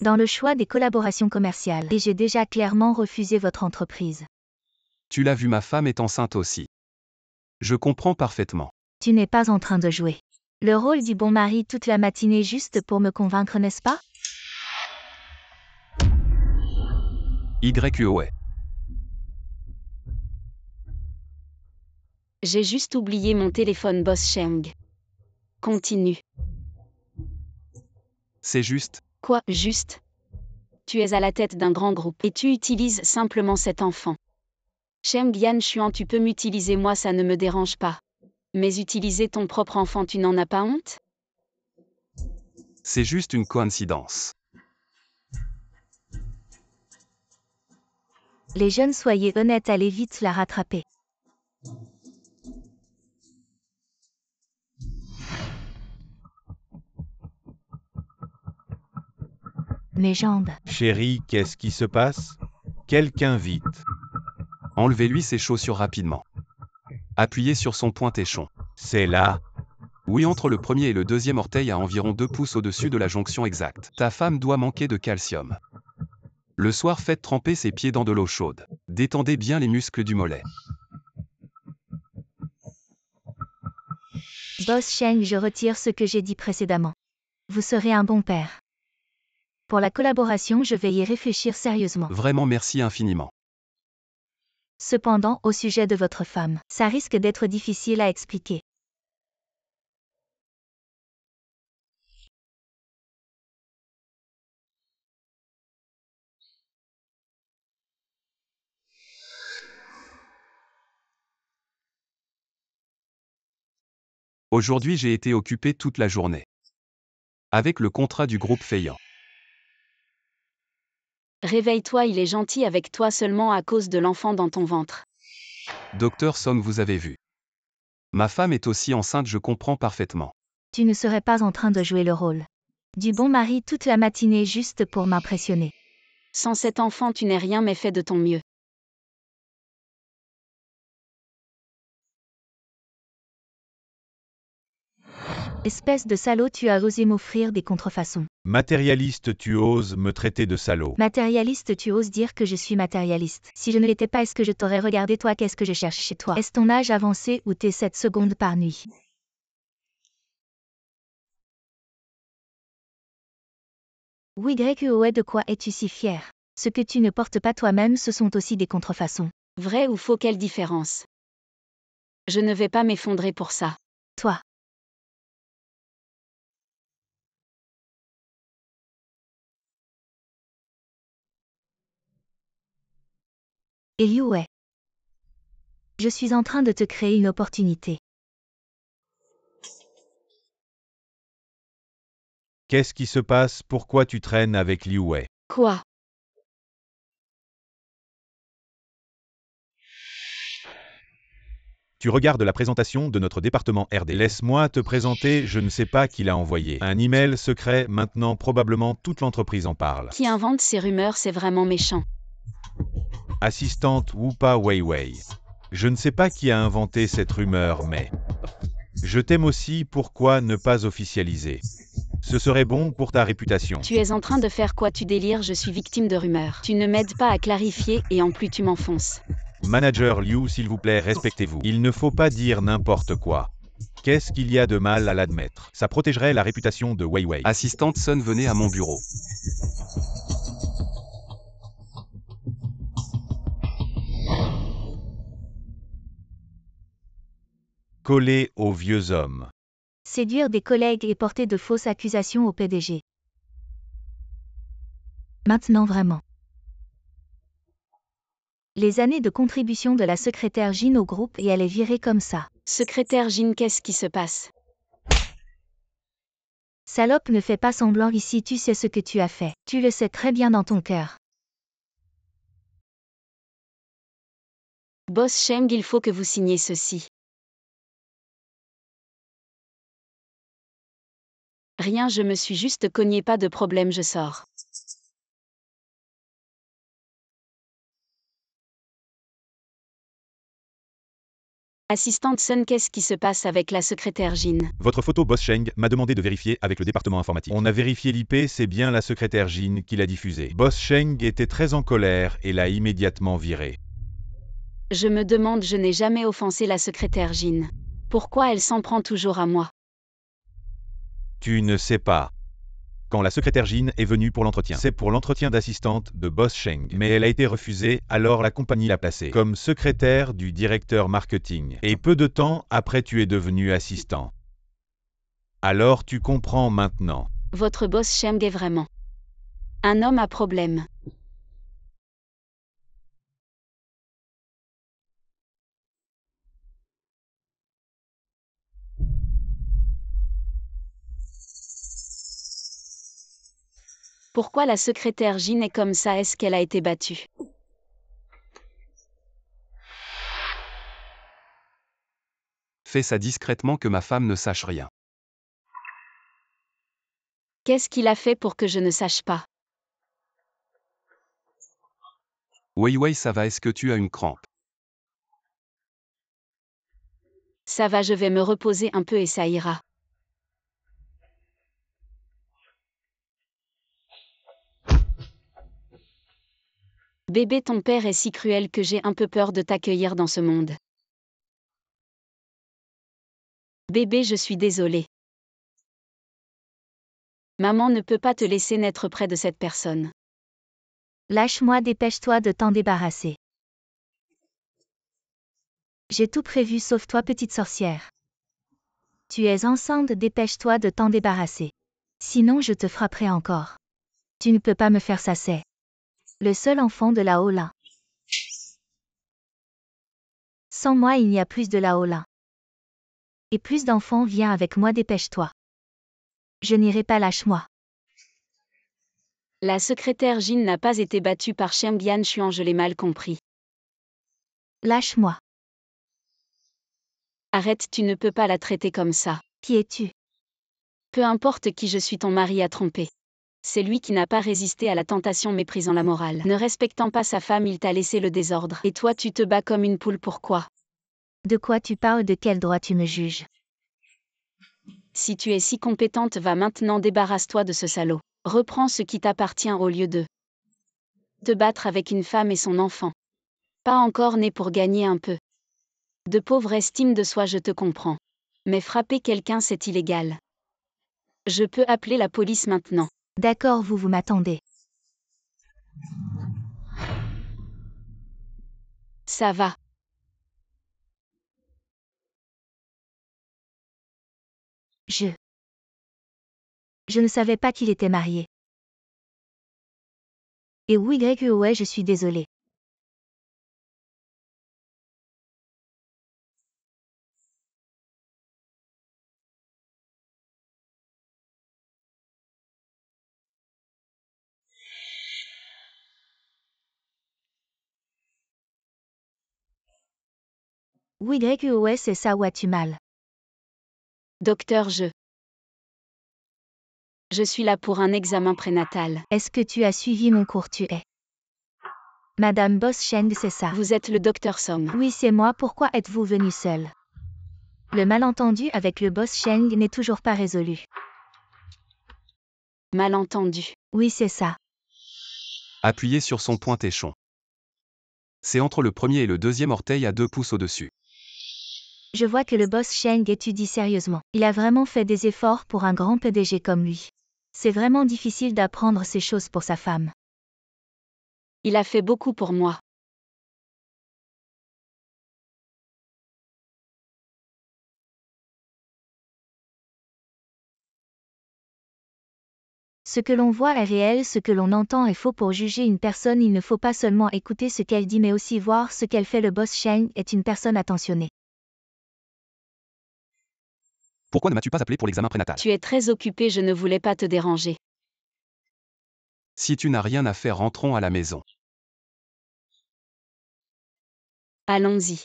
dans le choix des collaborations commerciales. Et j'ai déjà clairement refusé votre entreprise. Tu l'as vu, ma femme est enceinte aussi. Je comprends parfaitement. Tu n'es pas en train de jouer le rôle du bon mari toute la matinée juste pour me convaincre, n'est-ce pas? YUOE. J'ai juste oublié mon téléphone, boss Cheng. Continue. C'est juste. Quoi, juste? Tu es à la tête d'un grand groupe et tu utilises simplement cet enfant. Cheng Yan Xuan, tu peux m'utiliser, moi ça ne me dérange pas. Mais utiliser ton propre enfant, tu n'en as pas honte? C'est juste une coïncidence. Les jeunes, soyez honnêtes, allez vite la rattraper. Mes jambes. Chérie, qu'est-ce qui se passe? Quelqu'un vite. Enlevez-lui ses chaussures rapidement. Appuyez sur son pointéchon. C'est là. Oui, entre le premier et le deuxième orteil à environ 2 pouces au-dessus de la jonction exacte. Ta femme doit manquer de calcium. Le soir, faites tremper ses pieds dans de l'eau chaude. Détendez bien les muscles du mollet. Boss Cheng, je retire ce que j'ai dit précédemment. Vous serez un bon père. Pour la collaboration, je vais y réfléchir sérieusement. Vraiment, merci infiniment. Cependant, au sujet de votre femme, ça risque d'être difficile à expliquer. Aujourd'hui, j'ai été occupé toute la journée. Avec le contrat du groupe Feiyan. Réveille-toi, il est gentil avec toi seulement à cause de l'enfant dans ton ventre. Docteur Song, vous avez vu. Ma femme est aussi enceinte, je comprends parfaitement. Tu ne serais pas en train de jouer le rôle du bon mari toute la matinée juste pour m'impressionner. Sans cet enfant, tu n'es rien mais fais de ton mieux. Espèce de salaud, tu as osé m'offrir des contrefaçons. Matérialiste, tu oses me traiter de salaud. Matérialiste, tu oses dire que je suis matérialiste. Si je ne l'étais pas, est-ce que je t'aurais regardé? Toi, qu'est-ce que je cherche chez toi? Est-ce ton âge avancé ou tes 7 secondes par nuit? YUOE, de quoi es-tu si fier? Ce que tu ne portes pas toi-même, ce sont aussi des contrefaçons. Vrai ou faux, quelle différence? Je ne vais pas m'effondrer pour ça. Toi. Et YUOE. Je suis en train de te créer une opportunité. Qu'est-ce qui se passe? Pourquoi tu traînes avec Liu Wei? Quoi? Tu regardes la présentation de notre département RD. Laisse-moi te présenter, je ne sais pas qui l'a envoyé. Un email secret, maintenant probablement toute l'entreprise en parle. Qui invente ces rumeurs, c'est vraiment méchant. Assistante Wupa Weiwei. Je ne sais pas qui a inventé cette rumeur, mais... Je t'aime aussi, pourquoi ne pas officialiser? Ce serait bon pour ta réputation. Tu es en train de faire quoi? Tu délires, je suis victime de rumeurs. Tu ne m'aides pas à clarifier et en plus tu m'enfonces. Manager Liu, s'il vous plaît, respectez-vous. Il ne faut pas dire n'importe quoi. Qu'est-ce qu'il y a de mal à l'admettre? Ça protégerait la réputation de Weiwei. Assistante Sun, venez à mon bureau. Collé aux vieux hommes. Séduire des collègues et porter de fausses accusations au PDG. Maintenant vraiment. Les années de contribution de la secrétaire Jean au groupe et elle est virée comme ça. Secrétaire Jean, qu'est-ce qui se passe? Salope, ne fais pas semblant ici, tu sais ce que tu as fait. Tu le sais très bien dans ton cœur. Boss Cheng, il faut que vous signiez ceci. Rien, je me suis juste cogné, pas de problème, je sors. Assistante Sun, qu'est-ce qui se passe avec la secrétaire Jin? Votre photo Boss Sheng m'a demandé de vérifier avec le département informatique. On a vérifié l'IP, c'est bien la secrétaire Jin qui l'a diffusée. Boss Sheng était très en colère et l'a immédiatement virée. Je me demande, je n'ai jamais offensé la secrétaire Jin. Pourquoi elle s'en prend toujours à moi? Tu ne sais pas. Quand la secrétaire Jin est venue pour l'entretien, c'est pour l'entretien d'assistante de Boss Sheng, mais elle a été refusée, alors la compagnie l'a placée comme secrétaire du directeur marketing. Et peu de temps après, tu es devenu assistant. Alors tu comprends maintenant. Votre boss Sheng est vraiment un homme à problème. Pourquoi la secrétaire Jin est comme ça? Est-ce qu'elle a été battue? Fais ça discrètement que ma femme ne sache rien. Qu'est-ce qu'il a fait pour que je ne sache pas? Wei, ça va, est-ce que tu as une crampe? Ça va, je vais me reposer un peu et ça ira. Bébé, ton père est si cruel que j'ai un peu peur de t'accueillir dans ce monde. Bébé, je suis désolée. Maman ne peut pas te laisser naître près de cette personne. Lâche-moi, dépêche-toi de t'en débarrasser. J'ai tout prévu sauf toi, petite sorcière. Tu es enceinte, dépêche-toi de t'en débarrasser. Sinon je te frapperai encore. Tu ne peux pas me faire ça, c'est le seul enfant de la Hola. Sans moi il n'y a plus de la Hola. Et plus d'enfants, viens avec moi, dépêche-toi. Je n'irai pas, lâche-moi. La secrétaire Jin n'a pas été battue par Sheng Xuan, je l'ai mal compris. Lâche-moi. Arrête, tu ne peux pas la traiter comme ça. Qui es-tu? Peu importe qui je suis, ton mari a trompé. C'est lui qui n'a pas résisté à la tentation, méprisant la morale. Ne respectant pas sa femme, il t'a laissé le désordre. Et toi tu te bats comme une poule, pourquoi? De quoi tu parles? De quel droit tu me juges? Si tu es si compétente, va maintenant, débarrasse-toi de ce salaud. Reprends ce qui t'appartient au lieu de te battre avec une femme et son enfant. Pas encore né pour gagner un peu de pauvre estime de soi, je te comprends. Mais frapper quelqu'un, c'est illégal. Je peux appeler la police maintenant. D'accord, vous m'attendez. Ça va. Je ne savais pas qu'il était marié. Et oui, ouais, je suis désolée. Oui, ouais, c'est ça, ou as-tu mal? Docteur, je suis là pour un examen prénatal. Est-ce que tu as suivi mon cours? Tu es Madame Boss Sheng, c'est ça? Vous êtes le docteur Song. Oui, c'est moi. Pourquoi êtes-vous venu seul? Le malentendu avec le boss Sheng n'est toujours pas résolu. Malentendu. Oui, c'est ça. Appuyez sur son pointéchon. C'est entre le premier et le deuxième orteil à 2 pouces au-dessus. Je vois que le boss Sheng étudie sérieusement. Il a vraiment fait des efforts pour un grand PDG comme lui. C'est vraiment difficile d'apprendre ces choses pour sa femme. Il a fait beaucoup pour moi. Ce que l'on voit est réel, ce que l'on entend est faux. Pour juger une personne, il ne faut pas seulement écouter ce qu'elle dit mais aussi voir ce qu'elle fait. Le boss Sheng est une personne attentionnée. Pourquoi ne m'as-tu pas appelé pour l'examen prénatal? Tu es très occupé, je ne voulais pas te déranger. Si tu n'as rien à faire, rentrons à la maison. Allons-y.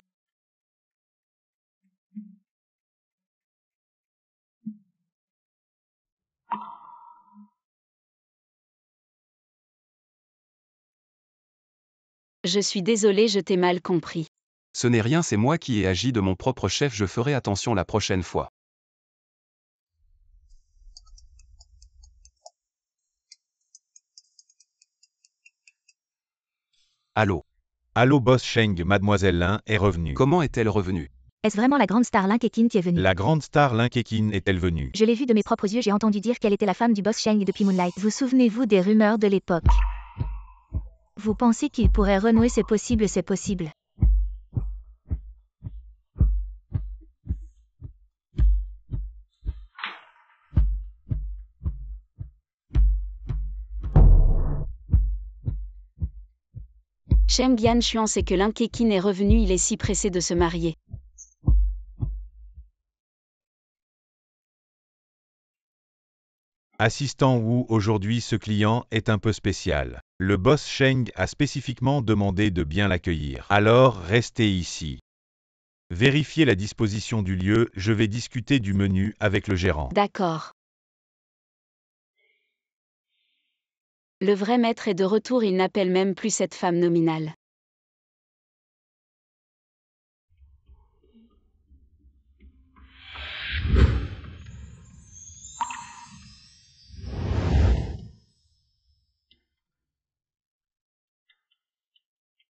Je suis désolée, je t'ai mal compris. Ce n'est rien, c'est moi qui ai agi de mon propre chef, je ferai attention la prochaine fois. Allô? Allô boss Sheng, mademoiselle Lin est revenue. Comment est-elle revenue? Est-ce vraiment la grande star Lin Keqin qui est venue? La grande star Lin Keqin est-elle venue? Je l'ai vue de mes propres yeux, j'ai entendu dire qu'elle était la femme du boss Sheng depuis Moonlight. Vous souvenez-vous des rumeurs de l'époque? Vous pensez qu'il pourrait renouer? C'est possible, c'est possible. Sheng Yanshuan sait que Lin Keqin est revenu, il est si pressé de se marier. Assistant Wu, aujourd'hui ce client est un peu spécial. Le boss Sheng a spécifiquement demandé de bien l'accueillir. Alors restez ici. Vérifiez la disposition du lieu, je vais discuter du menu avec le gérant. D'accord. Le vrai maître est de retour, il n'appelle même plus cette femme nominale.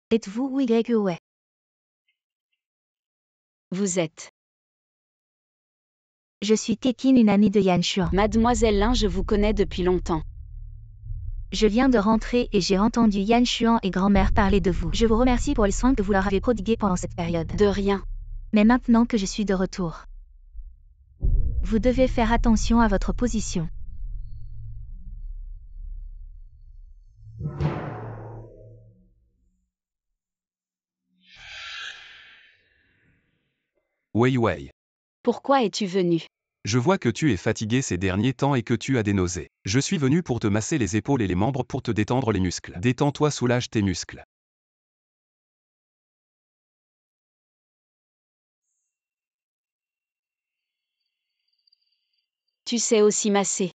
Êtes-vous ou YOE? Vous êtes. Je suis Keqin, une amie de Yanshuan. Mademoiselle Lin, je vous connais depuis longtemps. Je viens de rentrer et j'ai entendu Yanshuan et grand-mère parler de vous. Je vous remercie pour les soins que vous leur avez prodigués pendant cette période. De rien. Mais maintenant que je suis de retour, vous devez faire attention à votre position. Wei Wei. Pourquoi es-tu venu? Je vois que tu es fatigué ces derniers temps et que tu as des nausées. Je suis venu pour te masser les épaules et les membres pour te détendre les muscles. Détends-toi, soulage tes muscles. Tu sais aussi masser.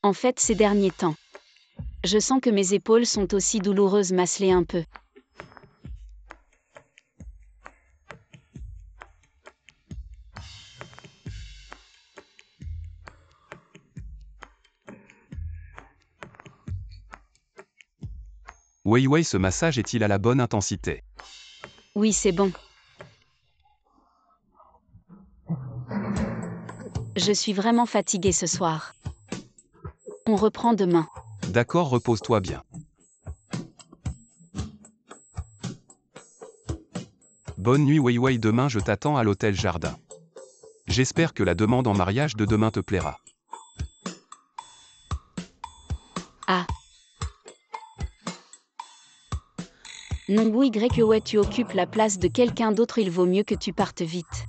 En fait, ces derniers temps, je sens que mes épaules sont aussi douloureuses, masse-les un peu. Wei Wei, ce massage est-il à la bonne intensité? Oui, c'est bon. Je suis vraiment fatiguée ce soir. On reprend demain. D'accord, repose-toi bien. Bonne nuit Wei Wei, demain je t'attends à l'hôtel Jardin. J'espère que la demande en mariage de demain te plaira. Ah. Non, YOE, tu occupes la place de quelqu'un d'autre, il vaut mieux que tu partes vite.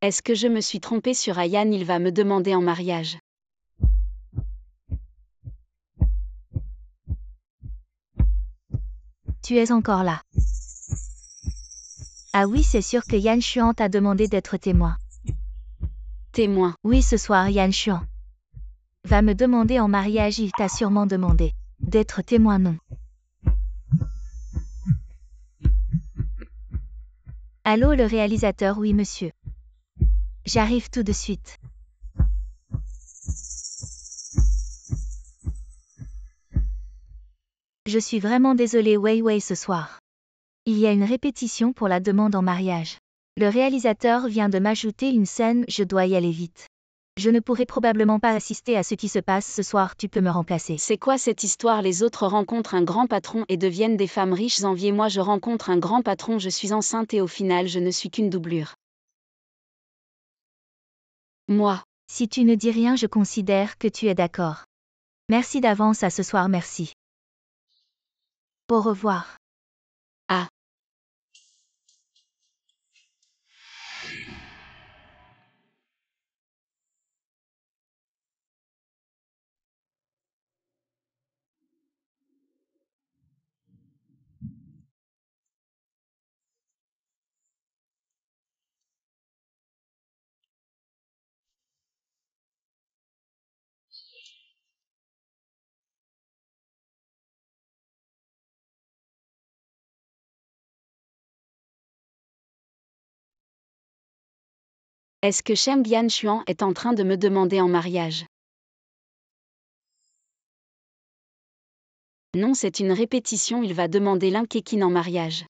Est-ce que je me suis trompée sur Ayan, il va me demander en mariage. Tu es encore là. Ah oui, c'est sûr que Yanshuan t'a demandé d'être témoin. Témoin. Oui, ce soir Yanshuan va me demander en mariage, il t'a sûrement demandé d'être témoin, non? Allô, le réalisateur? Oui, monsieur. J'arrive tout de suite. Je suis vraiment désolé Wei Wei, ce soir. Il y a une répétition pour la demande en mariage. Le réalisateur vient de m'ajouter une scène, je dois y aller vite. Je ne pourrai probablement pas assister à ce qui se passe ce soir, tu peux me remplacer. C'est quoi cette histoire? Les autres rencontrent un grand patron et deviennent des femmes riches enviées. Moi je rencontre un grand patron, je suis enceinte et au final je ne suis qu'une doublure. Moi. Si tu ne dis rien, je considère que tu es d'accord. Merci d'avance, à ce soir, merci. Au revoir. Ah. Est-ce que Shem Bian Xuan est en train de me demander en mariage? Non, c'est une répétition, il va demander Lin Keqin en mariage.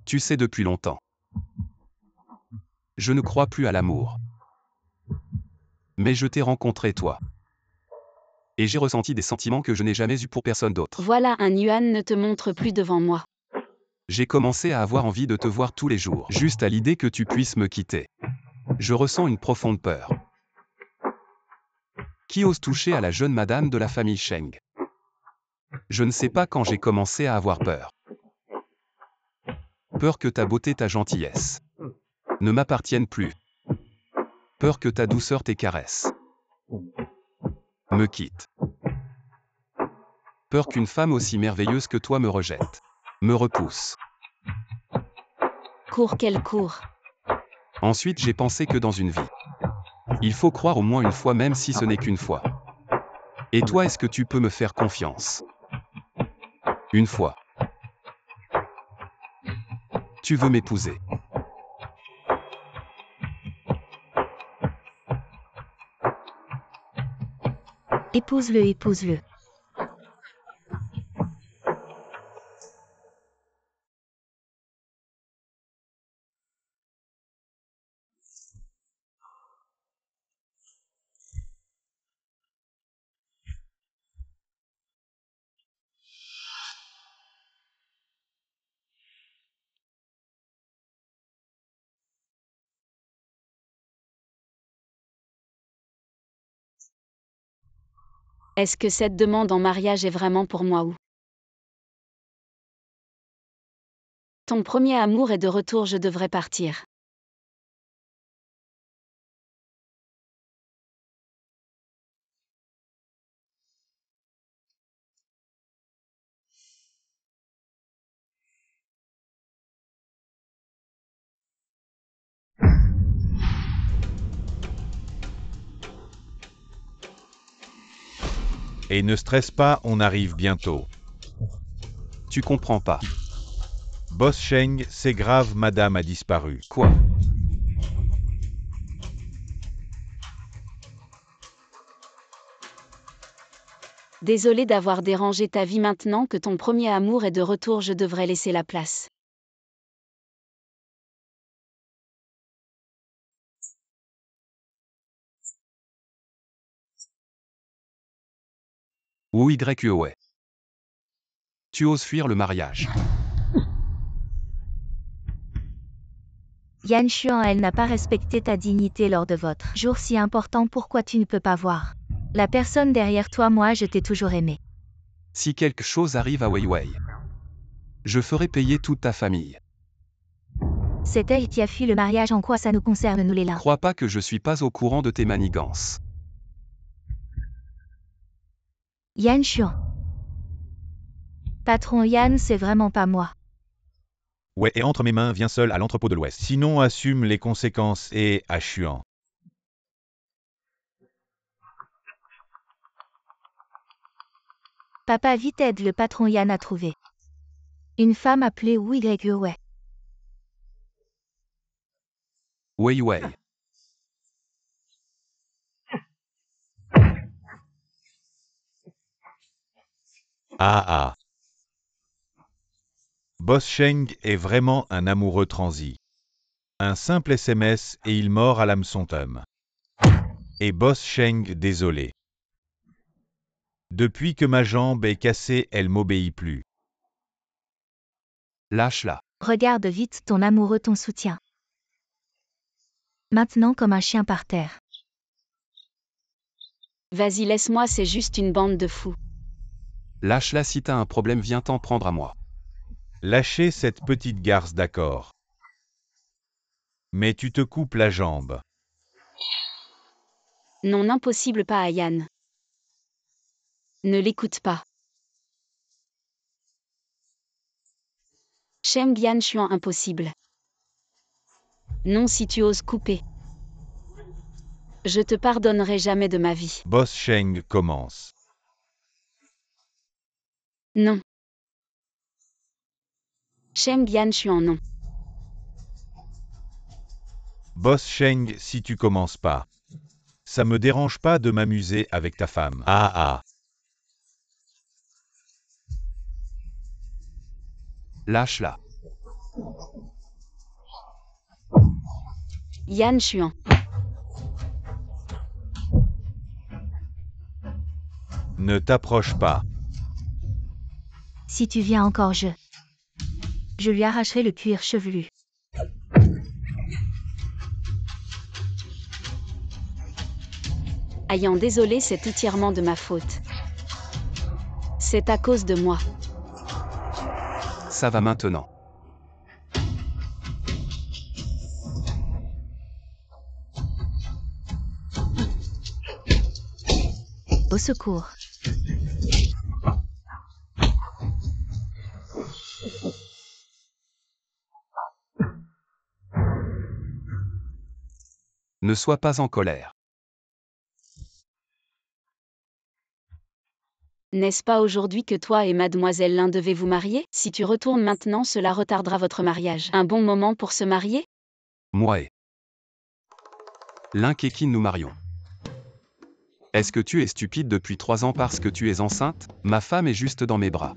Tu sais depuis longtemps. Je ne crois plus à l'amour. Mais je t'ai rencontré toi. Et j'ai ressenti des sentiments que je n'ai jamais eus pour personne d'autre. Voilà, un Yuan ne te montre plus devant moi. J'ai commencé à avoir envie de te voir tous les jours, juste à l'idée que tu puisses me quitter. Je ressens une profonde peur. Qui ose toucher à la jeune madame de la famille Sheng? Je ne sais pas quand j'ai commencé à avoir peur. Peur que ta beauté, ta gentillesse ne m'appartiennent plus. Peur que ta douceur, tes caresses me quittent. Peur qu'une femme aussi merveilleuse que toi me rejette, me repousse. Cours, quelle cours. Ensuite, j'ai pensé que dans une vie, il faut croire au moins une fois, même si ce n'est qu'une fois. Et toi, est-ce que tu peux me faire confiance? Une fois. Tu veux m'épouser? Épouse-le, épouse-le. Est-ce que cette demande en mariage est vraiment pour moi ou? Ton premier amour est de retour, je devrais partir. Et ne stresse pas, on arrive bientôt. Tu comprends pas. Boss Sheng, c'est grave, madame a disparu. Quoi? Désolé d'avoir dérangé ta vie, maintenant que ton premier amour est de retour, je devrais laisser la place. Ou ouais. Tu oses fuir le mariage. Yan Xuan, elle n'a pas respecté ta dignité lors de votre jour si important, pourquoi tu ne peux pas voir la personne derrière toi? Moi, je t'ai toujours aimé. Si quelque chose arrive à Weiwei, je ferai payer toute ta famille. C'est elle qui a fui le mariage, en quoi ça nous concerne, nous les lins? Crois pas que je suis pas au courant de tes manigances. Yan Xuan. Patron Yan, c'est vraiment pas moi. Ouais, et entre mes mains, viens seul à l'entrepôt de l'Ouest. Sinon, assume les conséquences et à Xuan. Papa, vite aide le patron Yan à trouver une femme appelée Weiwei. Weiwei. Ah ah. Boss Sheng est vraiment un amoureux transi. Un simple SMS et il mord à l'hameçon Tom. Et Boss Sheng, désolé. Depuis que ma jambe est cassée, elle m'obéit plus. Lâche-la. Regarde vite ton amoureux, ton soutien. Maintenant comme un chien par terre. Vas-y, laisse-moi, c'est juste une bande de fous. Lâche-la, si t'as un problème, viens t'en prendre à moi. Lâchez cette petite garce, d'accord. Mais tu te coupes la jambe. Non, impossible, pas à Yan. Ne l'écoute pas. Shem Gian Chuan impossible. Non si tu oses couper. Je te pardonnerai jamais de ma vie. Boss Sheng commence. Non. Shem Gian Chuan non. Boss Sheng, si tu commences pas. Ça me dérange pas de m'amuser avec ta femme. Ah ah. Lâche-la. Yan Chuan. Ne t'approche pas. Si tu viens encore, je lui arracherai le cuir chevelu. Ayant désolé cet étirement de ma faute. C'est à cause de moi. Ça va maintenant. Au secours. Ne sois pas en colère. N'est-ce pas aujourd'hui que toi et mademoiselle Lin devez vous marier? Si tu retournes maintenant, cela retardera votre mariage. Un bon moment pour se marier? Moi et Lin Kekin nous marions. Est-ce que tu es stupide depuis 3 ans parce que tu es enceinte? Ma femme est juste dans mes bras.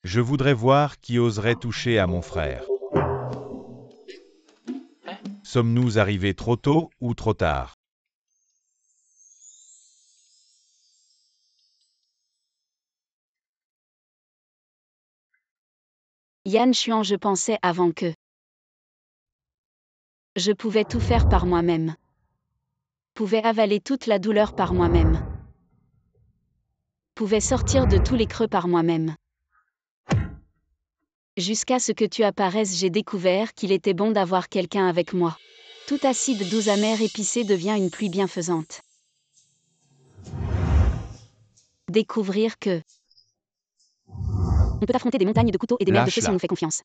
Je voudrais voir qui oserait toucher à mon frère. Sommes-nous arrivés trop tôt ou trop tard? Yan Chuan, je pensais avant que je pouvais tout faire par moi-même. Pouvais avaler toute la douleur par moi-même. Pouvais sortir de tous les creux par moi-même. Jusqu'à ce que tu apparaisses, j'ai découvert qu'il était bon d'avoir quelqu'un avec moi. Tout acide doux amer épicé devient une pluie bienfaisante. Découvrir que on peut affronter des montagnes de couteaux et des mers de feu si on nous fait confiance.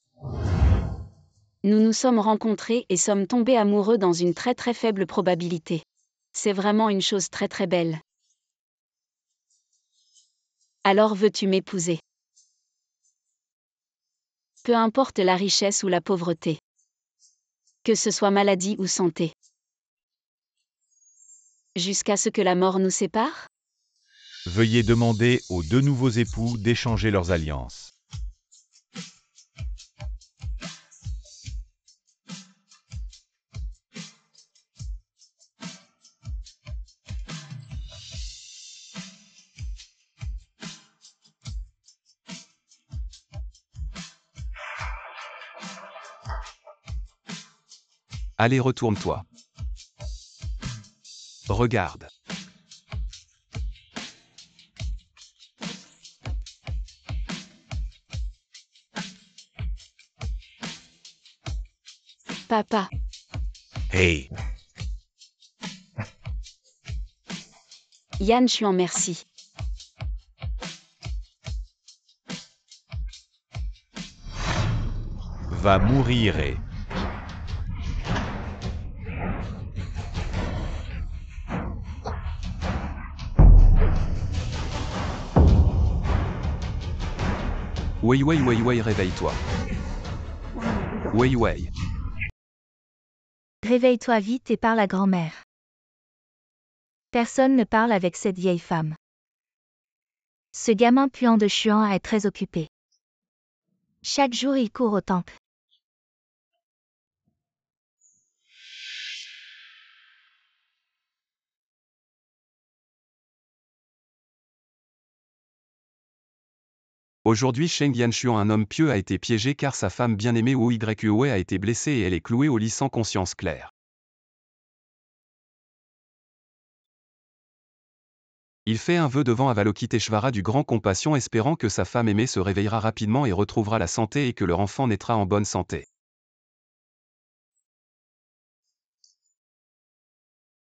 Nous nous sommes rencontrés et sommes tombés amoureux dans une très très faible probabilité. C'est vraiment une chose très très belle. Alors veux-tu m'épouser? Peu importe la richesse ou la pauvreté. Que ce soit maladie ou santé. Jusqu'à ce que la mort nous sépare? Veuillez demander aux 2 nouveaux époux d'échanger leurs alliances. Allez, retourne-toi. Regarde. Papa. Hey! Yan Chuan, merci. Va mourir et... Wei Wei Wei Wei, réveille-toi. Wei Wei. Réveille-toi vite et parle à grand-mère. Personne ne parle avec cette vieille femme. Ce gamin puant de Chuan est très occupé. Chaque jour il court au temple. Aujourd'hui, Sheng Yanchuan, un homme pieux, a été piégé car sa femme bien-aimée Wu Yue a été blessée et elle est clouée au lit sans conscience claire. Il fait un vœu devant Avalokiteshvara du grand compassion, espérant que sa femme aimée se réveillera rapidement et retrouvera la santé et que leur enfant naîtra en bonne santé.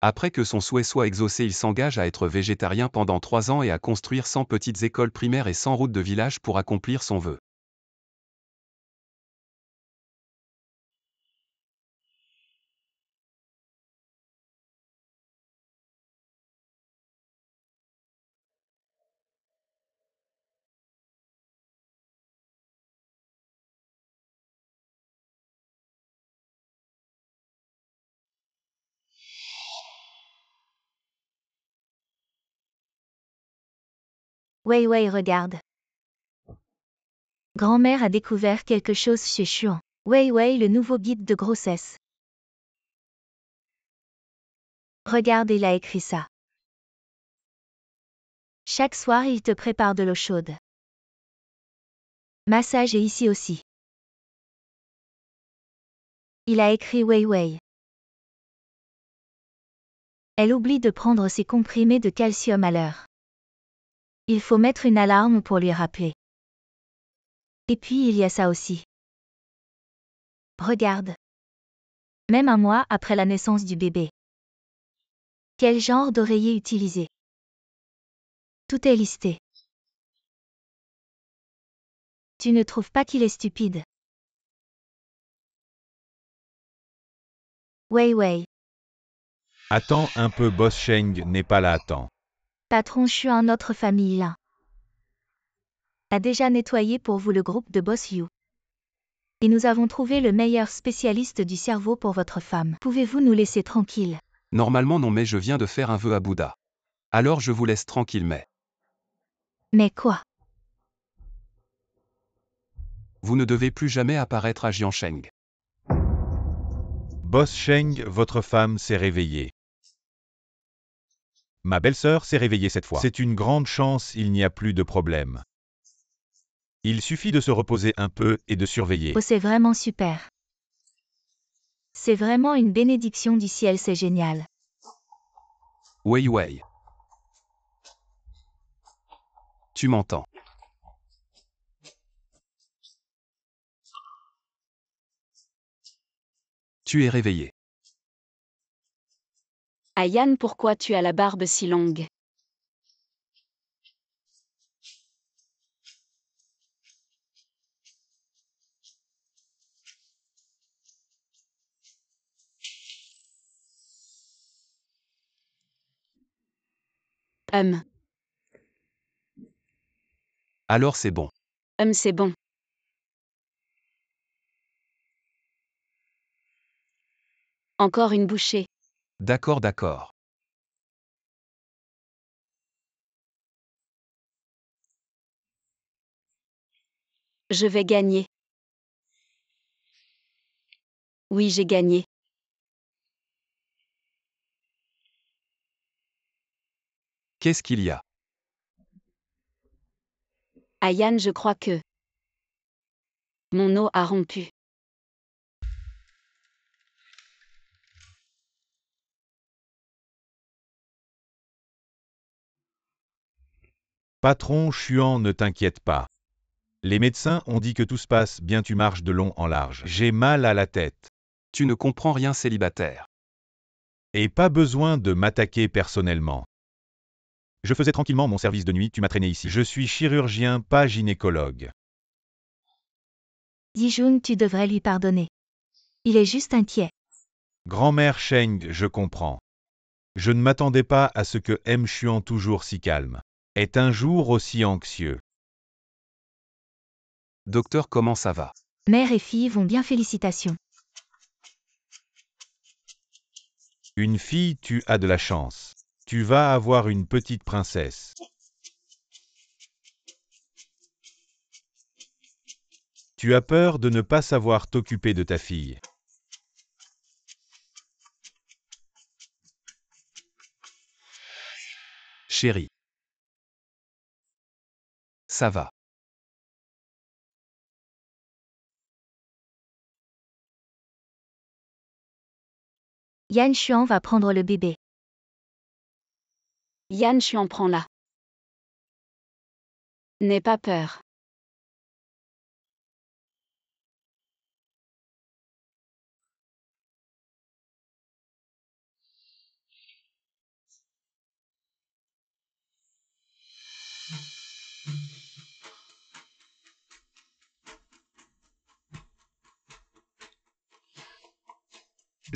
Après que son souhait soit exaucé, il s'engage à être végétarien pendant 3 ans et à construire 100 petites écoles primaires et 100 routes de village pour accomplir son vœu. Wei Wei regarde. Grand-mère a découvert quelque chose chez Xuan. Wei Wei, le nouveau guide de grossesse. Regarde, il a écrit ça. Chaque soir, il te prépare de l'eau chaude. Massage est ici aussi. Il a écrit Wei Wei. Elle oublie de prendre ses comprimés de calcium à l'heure. Il faut mettre une alarme pour lui rappeler. Et puis il y a ça aussi. Regarde. Même un mois après la naissance du bébé. Quel genre d'oreiller utiliser? Tout est listé. Tu ne trouves pas qu'il est stupide? Wei Wei. Attends un peu, Boss Sheng n'est pas là, attends. Patron Xuan, notre famille là. A déjà nettoyé pour vous le groupe de Boss You. Et nous avons trouvé le meilleur spécialiste du cerveau pour votre femme. Pouvez-vous nous laisser tranquille? Normalement non, mais je viens de faire un vœu à Bouddha. Alors je vous laisse tranquille, mais Mais quoi? vous ne devez plus jamais apparaître à Jiansheng. Boss Sheng, votre femme s'est réveillée. Ma belle-sœur s'est réveillée cette fois. C'est une grande chance, il n'y a plus de problème. Il suffit de se reposer un peu et de surveiller. Oh, c'est vraiment super. C'est vraiment une bénédiction du ciel, c'est génial. Wei Wei. Tu m'entends? Tu es réveillé. Ayan, pourquoi tu as la barbe si longue? Alors c'est bon. C'est bon. Encore une bouchée. D'accord, d'accord. Je vais gagner. Oui, j'ai gagné. Qu'est-ce qu'il y a? Ayan, je crois que mon eau a rompu. Patron Xuan, ne t'inquiète pas. Les médecins ont dit que tout se passe bien, tu marches de long en large. J'ai mal à la tête. Tu ne comprends rien, célibataire. Et pas besoin de m'attaquer personnellement. Je faisais tranquillement mon service de nuit, tu m'as traîné ici. Je suis chirurgien, pas gynécologue. Dijun, tu devrais lui pardonner. Il est juste inquiet. Grand-mère Sheng, je comprends. Je ne m'attendais pas à ce que M. Xuan, toujours si calme, est un jour aussi anxieux. Docteur, comment ça va? Mère et fille vont bien, félicitations. Une fille, tu as de la chance. Tu vas avoir une petite princesse. Tu as peur de ne pas savoir t'occuper de ta fille. Chérie. Ça va. Yan Xuan va prendre le bébé. Yann, je en prends là. N'aie pas peur.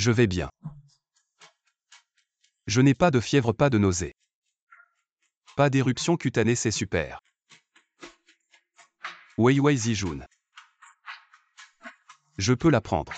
Je vais bien. Je n'ai pas de fièvre, pas de nausée. Pas d'éruption cutanée, c'est super. Wei Wei Zijun. Je peux la prendre.